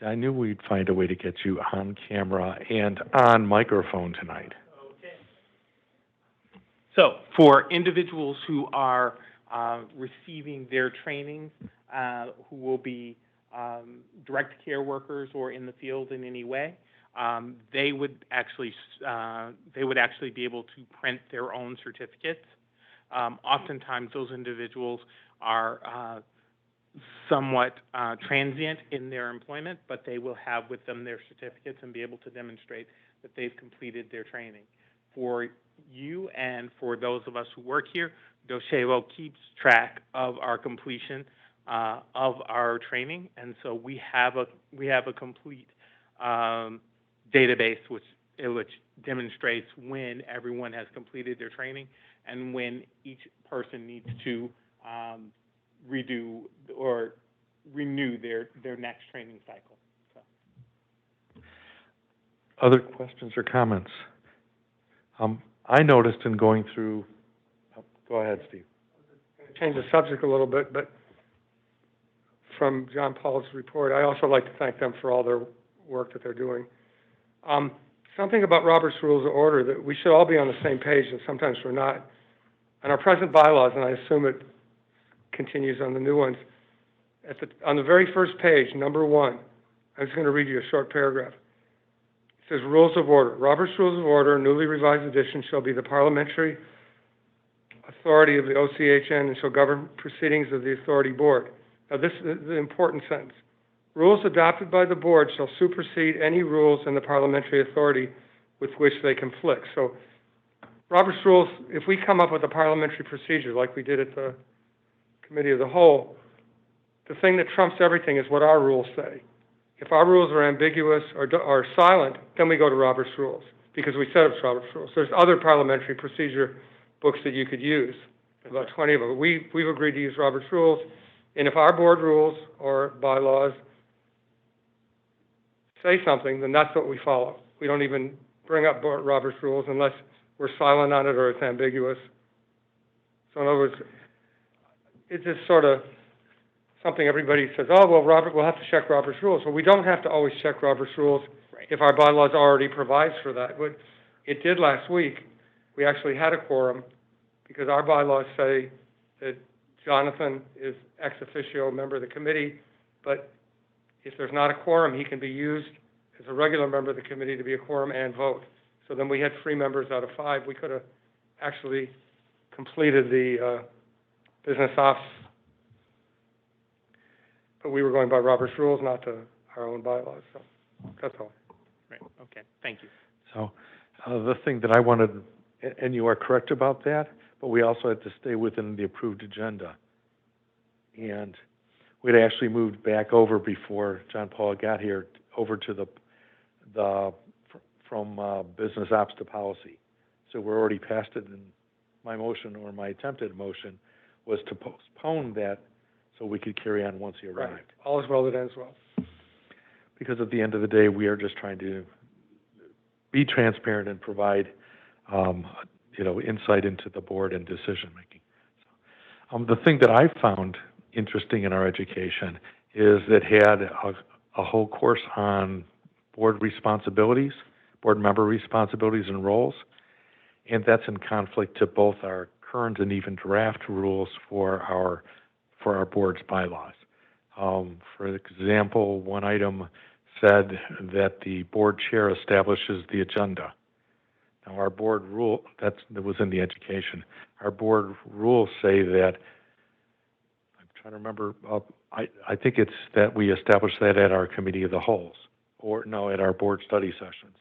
I knew we'd find a way to get you on camera and on microphone tonight. Okay. So, for individuals who are receiving their trainings, who will be direct care workers or in the field in any way, they would actually be able to print their own certificates. Oftentimes, those individuals are somewhat transient in their employment, but they will have with them their certificates and be able to demonstrate that they've completed their training. For you and for those of us who work here, Docebo keeps track of our completion of our training, and so we have a complete database which demonstrates when everyone has completed their training and when each person needs to redo or renew their next training cycle. So. Other questions or comments? I noticed in going through, go ahead, Steve. Change the subject a little bit, but from John Paul's report, I also like to thank them for all their work that they're doing. Something about Robert's Rules of Order, that we should all be on the same page, and sometimes we're not. On our present bylaws, and I assume it continues on the new ones, on the very first page, number 1, I'm just going to read you a short paragraph. It says, Rules of Order. Robert's Rules of Order, newly revised edition, shall be the parliamentary authority of the OCHN and shall govern proceedings of the authority board. Now, this is the important sentence. Rules adopted by the board shall supersede any rules in the parliamentary authority with which they conflict. So, Robert's Rules, if we come up with a parliamentary procedure like we did at the Committee of the Whole, the thing that trumps everything is what our rules say. If our rules are ambiguous or silent, then we go to Robert's Rules, because we set up Robert's Rules. There's other parliamentary procedure books that you could use, about 20 of them. We've agreed to use Robert's Rules, and if our board rules or bylaws say something, then that's what we follow. We don't even bring up Robert's Rules unless we're silent on it or it's ambiguous. So in other words, it's just sort of something everybody says, oh, well, we'll have to check Robert's Rules. Well, we don't have to always check Robert's Rules if our bylaws already provides for that. But it did last week. We actually had a quorum because our bylaws say that Jonathan is ex officio member of the committee, but if there's not a quorum, he can be used as a regular member of the committee to be a quorum and vote. So then we had 3 members out of 5. We could have actually completed the business ops, but we were going by Robert's Rules, not to our own bylaws. So that's all. Right. Okay. Thank you. So the thing that I wanted, and you are correct about that, but we also had to stay within the approved agenda. And we'd actually moved back over before John Paul got here, over to from business ops to policy. So we're already past it, and my motion, or my attempted motion, was to postpone that so we could carry on once he arrived. Right. All is well that ends well. Because at the end of the day, we are just trying to be transparent and provide, insight into the board and decision making. The thing that I found interesting in our education is it had a whole course on board responsibilities, board member responsibilities and roles, and that's in conflict to both our current and even draft rules for our board's bylaws. For example, one item said that the board chair establishes the agenda. Now, our board rule, that was in the education, our board rules say that, I'm trying to remember, I think it's that we established that at our committee of the wholes, or no, at our board study sessions.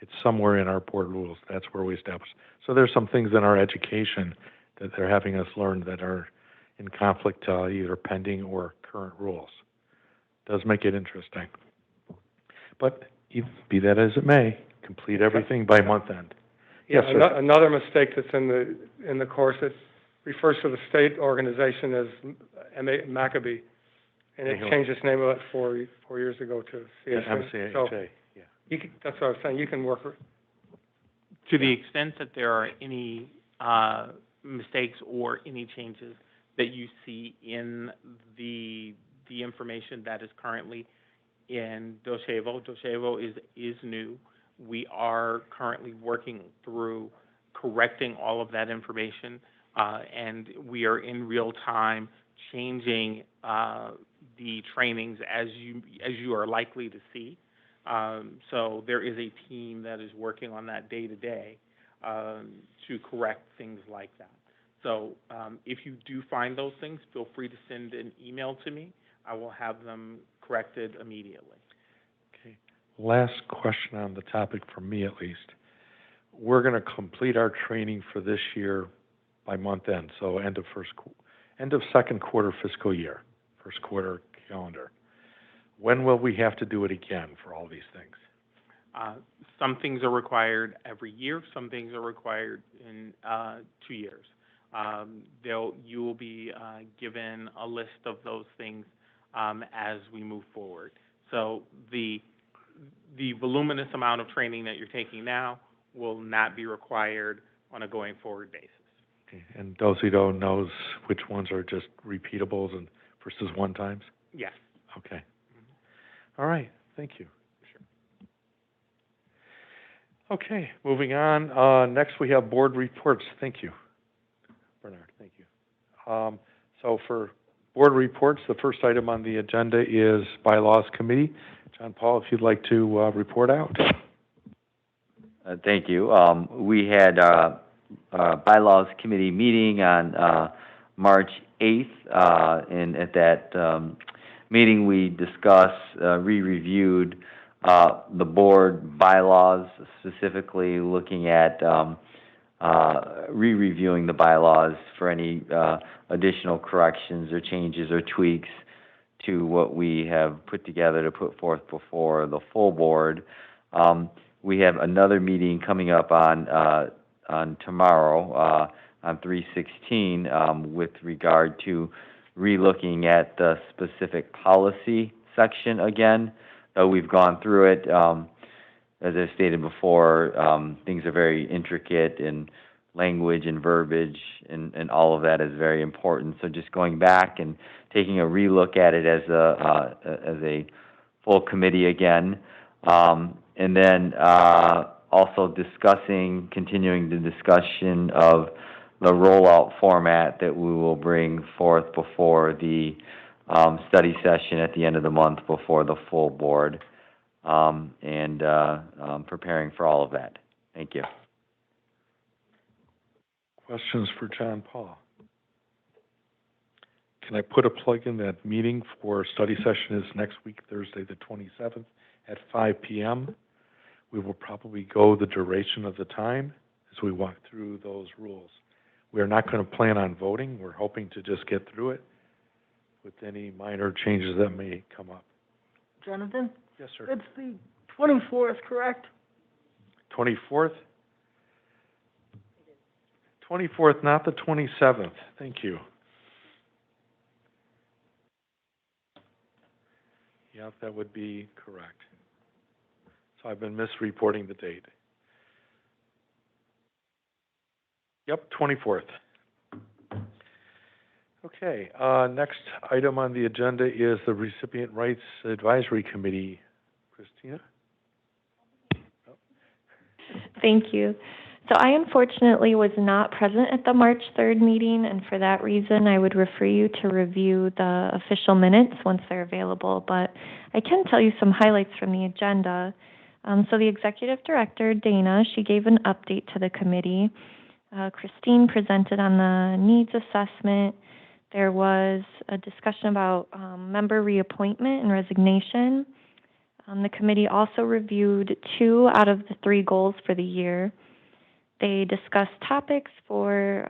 It's somewhere in our board rules. That's where we established. So there's some things in our education that they're having us learn that are in conflict to either pending or current rules. Does make it interesting. But be that as it may, complete everything by month end. Yes, sir. Another mistake that's in the course, it refers to the state organization as Maccabee, and it changed its name about 4 years ago to CSN. MCHA, So yeah. that's what I was saying. You can work To the extent that there are any mistakes or any changes that you see in the information that is currently in Doshevo is new. We are currently working through correcting all of that information, and we are in real time changing the trainings as you are likely to see. So there is a team that is working on that day to day to correct things like that. So if you do find those things, feel free to send an email to me. I will have them corrected immediately. Okay. Last question on the topic from me, at least. We're going to complete our training for this year by month end, so end of second quarter fiscal year, first quarter calendar. When will we have to do it again for all these things? Some things are required every year. Some things are required in 2 years. You will be given a list of those things as we move forward. So the voluminous amount of training that you're taking now will not be required on a going forward basis. Okay. And Dosito knows which ones are just repeatables and versus one times? Yes. Okay. All right. Thank you. Sure. Okay. Moving on. Next we have board reports. Thank you, Bernard. Thank you. So for board reports, the first item on the agenda is Bylaws Committee. John Paul, if you'd like to report out. Thank you. We had a Bylaws Committee meeting on March 8th, and at that meeting we discussed, reviewed the board bylaws, specifically looking at reviewing the bylaws for any additional corrections or changes or tweaks to what we have put together to put forth before the full board. We have another meeting coming up on tomorrow, on 3/16, with regard to relooking at the specific policy section again. We've gone through it. As I stated before, things are very intricate, and language and verbiage and all of that is very important. So just going back and taking a relook at it as a full committee again, and then also continuing the discussion of the rollout format that we will bring forth before the study session at the end of the month before the full board, and preparing for all of that. Thank you. Questions for John Paul? Can I put a plug in that meeting for study session is next week, Thursday the 27th at 5 p.m. We will probably go the duration of the time as we walk through those rules. We are not going to plan on voting. We're hoping to just get through it with any minor changes that may come up. Jonathan? Yes, sir. It's the 24th, correct? 24th? 24th, not the 27th. Thank you. Yeah, that would be correct. So I've been misreporting the date. Yep, 24th. Okay, next item on the agenda is the Recipient Rights Advisory Committee. Christina? Thank you. So I unfortunately was not present at the March 3rd meeting, and for that reason, I would refer you to review the official minutes once they're available. But I can tell you some highlights from the agenda. So the executive director, Dana, she gave an update to the committee. Christine presented on the needs assessment. There was a discussion about member reappointment and resignation. The committee also reviewed 2 out of the 3 goals for the year. They discussed topics for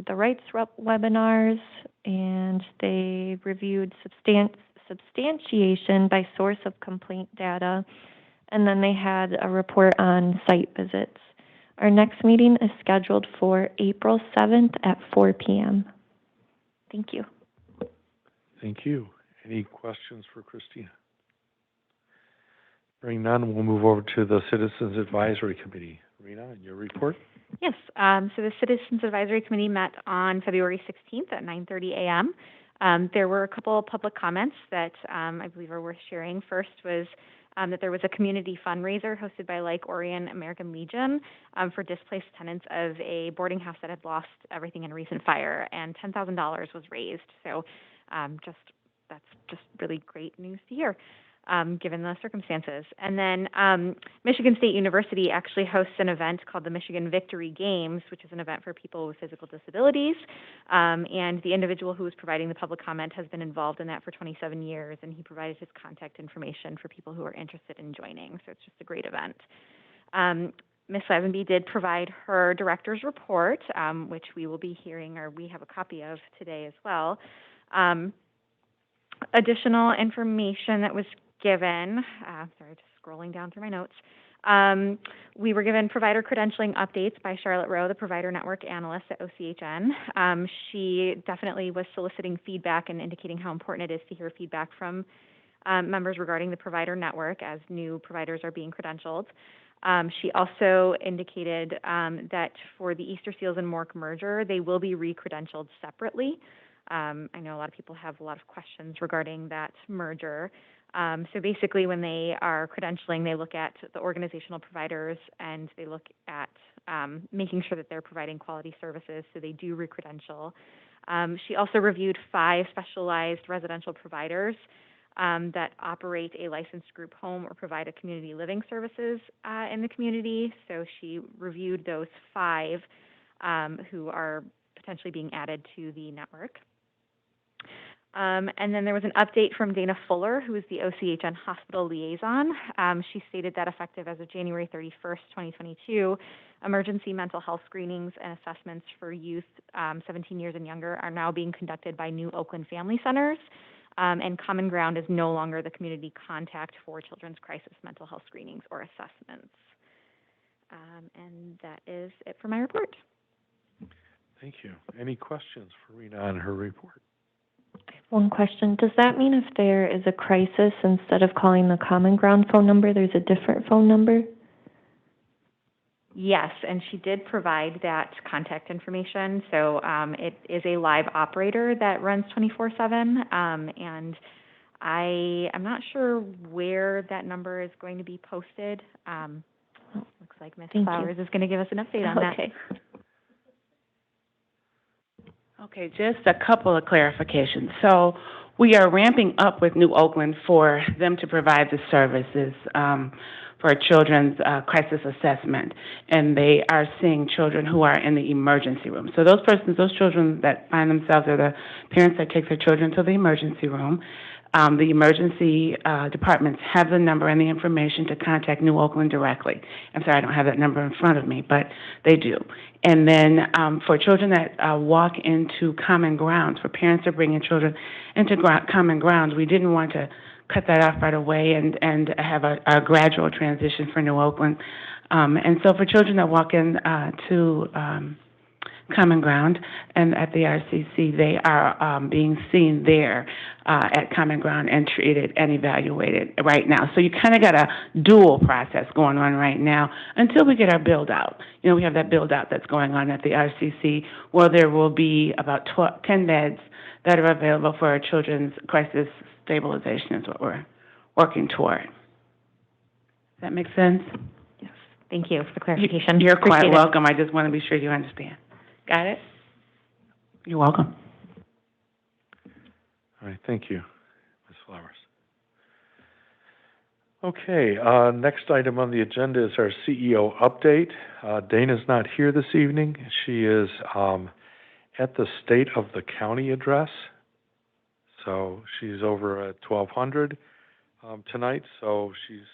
the rights webinars, and they reviewed substantiation by source of complaint data, and then they had a report on site visits. Our next meeting is scheduled for April 7th at 4 p.m. Thank you. Thank you. Any questions for Christina? Hearing none, we'll move over to the Citizens Advisory Committee. Rena, your report? Yes, so the Citizens Advisory Committee met on February 16th at 9:30 a.m. There were a couple of public comments that I believe are worth sharing. First was that there was a community fundraiser hosted by Lake Orion American Legion for displaced tenants of a boarding house that had lost everything in a recent fire, and $10,000 was raised. So that's just really great news to hear, given the circumstances. And then Michigan State University actually hosts an event called the Michigan Victory Games, which is an event for people with physical disabilities. And the individual who was providing the public comment has been involved in that for 27 years, and he provided his contact information for people who are interested in joining. So it's just a great event. Ms. Lazenby did provide her director's report, which we will be hearing, or we have a copy of today as well. Additional information that was given, sorry, just scrolling down through my notes. We were given provider credentialing updates by Charlotte Rowe, the provider network analyst at OCHN. She definitely was soliciting feedback and indicating how important it is to hear feedback from members regarding the provider network as new providers are being credentialed. She also indicated that for the Easter Seals and Mork merger, they will be re-credentialed separately. I know a lot of people have a lot of questions regarding that merger. So basically, when they are credentialing, they look at the organizational providers and they look at making sure that they're providing quality services, so they do re-credential. She also reviewed 5 specialized residential providers that operate a licensed group home or provide a community living services in the community. So she reviewed those 5 who are potentially being added to the network. And then there was an update from Dana Fuller, who is the OCHN Hospital Liaison. She stated that effective as of January 31st, 2022, emergency mental health screenings and assessments for youth 17 years and younger are now being conducted by New Oakland Family Centers, and Common Ground is no longer the community contact for children's crisis mental health screenings or assessments. And that is it for my report. Thank you. Any questions for Rena on her report? One question. Does that mean if there is a crisis, instead of calling the Common Ground phone number, there's a different phone number? Yes, and she did provide that contact information. So it is a live operator that runs 24/7, and I'm not sure where that number is going to be posted. Looks like Ms. Flowers is going to give us an update on that. Okay. Okay, just a couple of clarifications. So we are ramping up with New Oakland for them to provide the services for children's crisis assessment, and they are seeing children who are in the emergency room. So those children that find themselves, are the parents that take their children to the emergency room. The emergency departments have the number and the information to contact New Oakland directly. I'm sorry, I don't have that number in front of me, but they do. And then for children that walk into Common Grounds, for parents that bring in children into Common Grounds, we didn't want to cut that off right away and have a gradual transition for New Oakland. And so for children that walk in to Common Ground and at the RCC, they are being seen there at Common Ground and treated and evaluated right now. So you kind of got a dual process going on right now until we get our build out. You know, we have that build out that's going on at the RCC, where there will be about 10 beds that are available for our children's crisis stabilization is what we're working toward. Does that make sense? Yes. Thank you for the clarification. You're quite Appreciate it. welcome. I just want to be sure you understand. Got it? You're welcome. All right, thank you, Ms. Flowers. Okay, next item on the agenda is our CEO update. Dana's not here this evening. She is at the State of the County address. So she's over at 1200 tonight, so she's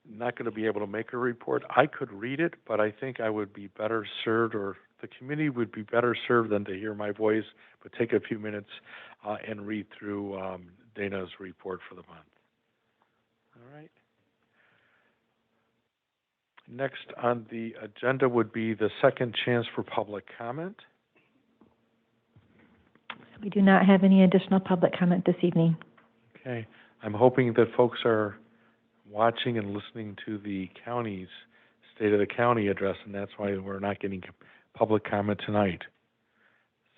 not going to be able to make a report. I could read it, but I think I would be better served, or the community would be better served than to hear my voice, but take a few minutes and read through Dana's report for the month. All right. Next on the agenda would be the second chance for public comment. We do not have any additional public comment this evening. Okay. I'm hoping that folks are watching and listening to the county's State of the County address, and that's why we're not getting public comment tonight.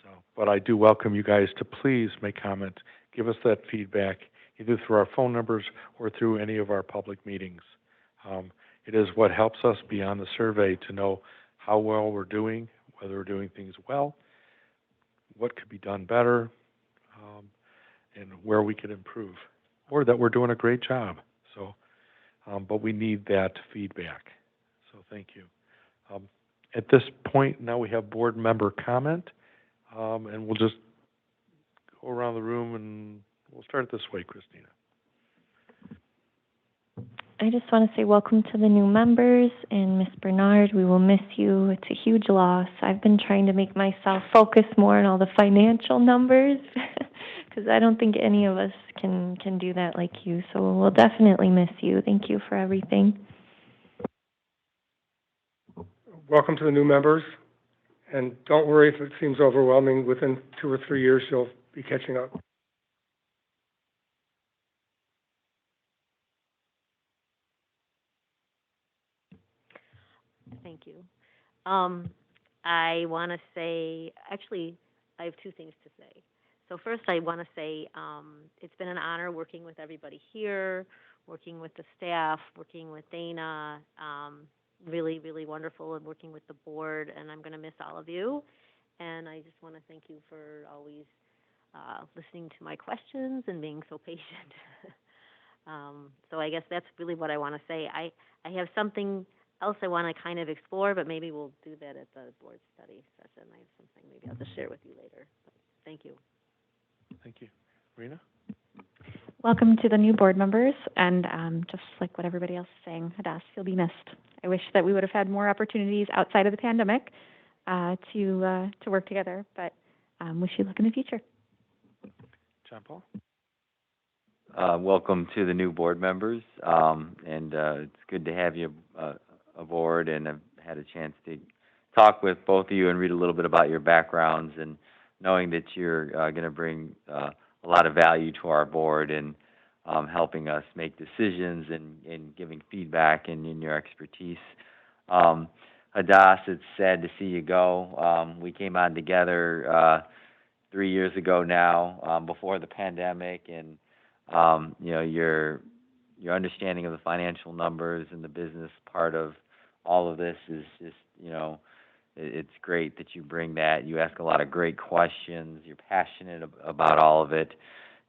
So, but I do welcome you guys to please make comment, give us that feedback, either through our phone numbers or through any of our public meetings. It is what helps us beyond the survey to know how well we're doing, whether we're doing things well, what could be done better, and where we could improve, or that we're doing a great job. So, but we need that feedback. So thank you. At this point, now we have board member comment, and we'll just go around the room, and we'll start this way, Christina. I just want to say welcome to the new members, and Miss Bernard, we will miss you. It's a huge loss. I've been trying to make myself focus more on all the financial numbers because I don't think any of us can do that like you. So we'll definitely miss you. Thank you for everything. Welcome to the new members, and don't worry if it seems overwhelming. Within 2 or 3 years, you'll be catching up. Thank you. I want to say, actually, I have two things to say. So first, I want to say it's been an honor working with everybody here, working with the staff, working with Dana. Really, really wonderful, and working with the board, and I'm going to miss all of you. And I just want to thank you for always listening to my questions and being so patient. So I guess that's really what I want to say. I have something else I want to kind of explore, but maybe we'll do that at the board study session. I have something maybe I'll just share with you later. But thank you. Thank you. Rena? Welcome to the new board members, and just like what everybody else is saying, Hadass, you'll be missed. I wish that we would have had more opportunities outside of the pandemic to work together, but wish you luck in the future. John Paul? Welcome to the new board members, and it's good to have you aboard, and I've had a chance to talk with both of you and read a little bit about your backgrounds, and knowing that you're going to bring a lot of value to our board and helping us make decisions and giving feedback and in your expertise. Hadass, it's sad to see you go. We came on together 3 years ago now, before the pandemic, and you know, your understanding of the financial numbers and the business part of all of this is just, you know, it's great that you bring that. You ask a lot of great questions. You're passionate about all of it.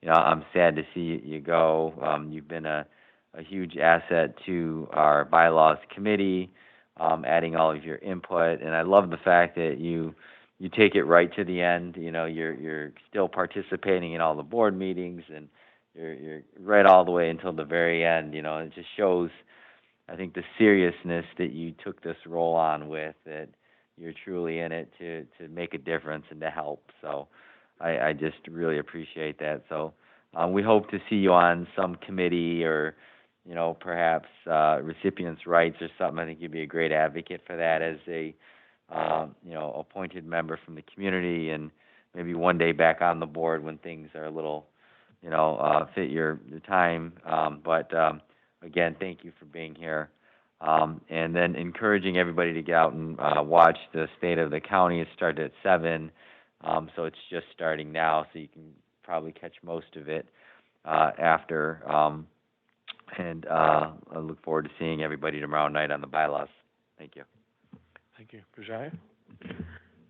You know, I'm sad to see you go. You've been a huge asset to our Bylaws Committee, adding all of your input, and I love the fact that you take it right to the end. You know, you're still participating in all the board meetings, and you're right all the way until the very end. You know, it just shows, I think, the seriousness that you took this role on with, that you're truly in it to make a difference and to help. So I just really appreciate that. So we hope to see you on some committee, or, you know, perhaps recipients' rights or something. I think you'd be a great advocate for that as a, you know, appointed member from the community, and maybe one day back on the board when things are a little, you know, fit your time. But again, thank you for being here. And then encouraging everybody to get out and watch the State of the County. It started at 7, so it's just starting now, so you can probably catch most of it after. And I look forward to seeing everybody tomorrow night on the bylaws. Thank you. Thank you. Bajaya?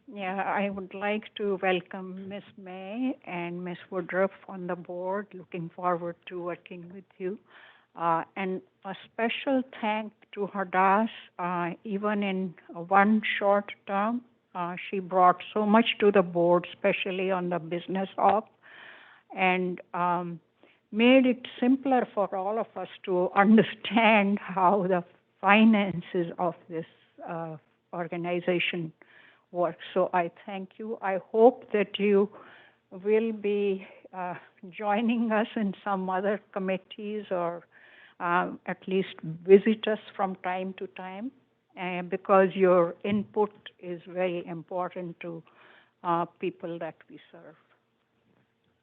Yeah, I would like to welcome Ms. May and Ms. Woodruff on the board. Looking forward to working with you. And a special thank to Hadass, even in one short term, She brought so much to the board, especially on the business op, and made it simpler for all of us to understand how the finances of this organization work. So I thank you. I hope that you will be joining us in some other committees, or at least visit us from time to time, because your input is very important to people that we serve.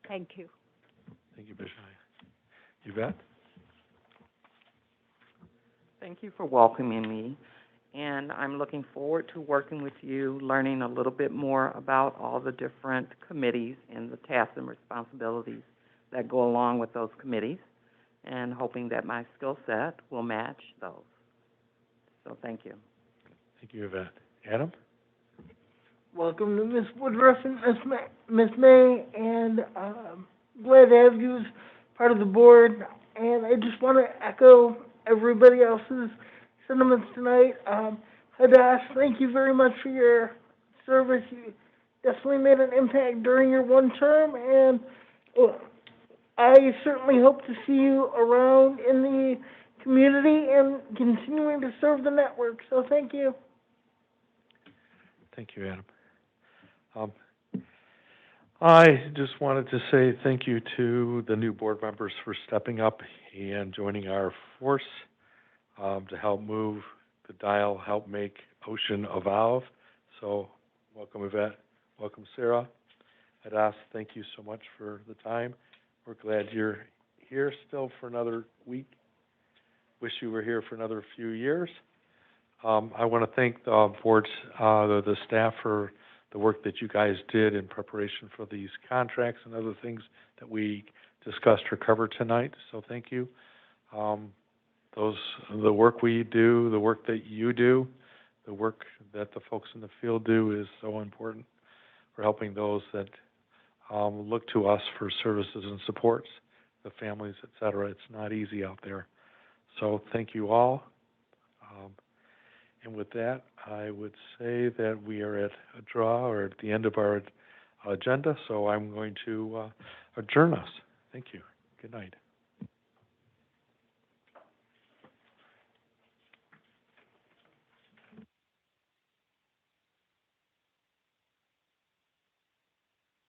Thank you. Thank you, Bishop. Yvette? Thank you for welcoming me, and I'm looking forward to working with you, learning a little bit more about all the different committees and the tasks and responsibilities that go along with those committees, and hoping that my skill set will match those. So thank you. Thank you, Yvette. Adam? Welcome to Ms. Woodruff and Ms. May, and glad to have you as part of the board. And I just want to echo everybody else's sentiments tonight. Hadass, thank you very much for your service. You definitely made an impact during your one term, and I certainly hope to see you around in the community and continuing to serve the network. So thank you. Thank you, Adam. I just wanted to say thank you to the new board members for stepping up and joining our force to help move the dial, help make OCHN evolve. So welcome, Yvette. Welcome, Sarah. Hadass, thank you so much for the time. We're glad you're here still for another week. Wish you were here for another few years. I want to thank the boards, the staff for the work that you guys did in preparation for these contracts and other things that we discussed or covered tonight. So thank you. The work we do, the work that you do, the work that the folks in the field do is so important for helping those that look to us for services and supports, the families, et cetera. It's not easy out there. So thank you all. And with that, I would say that we are at a draw, or at the end of our agenda, so I'm going to adjourn us. Thank you. Good night.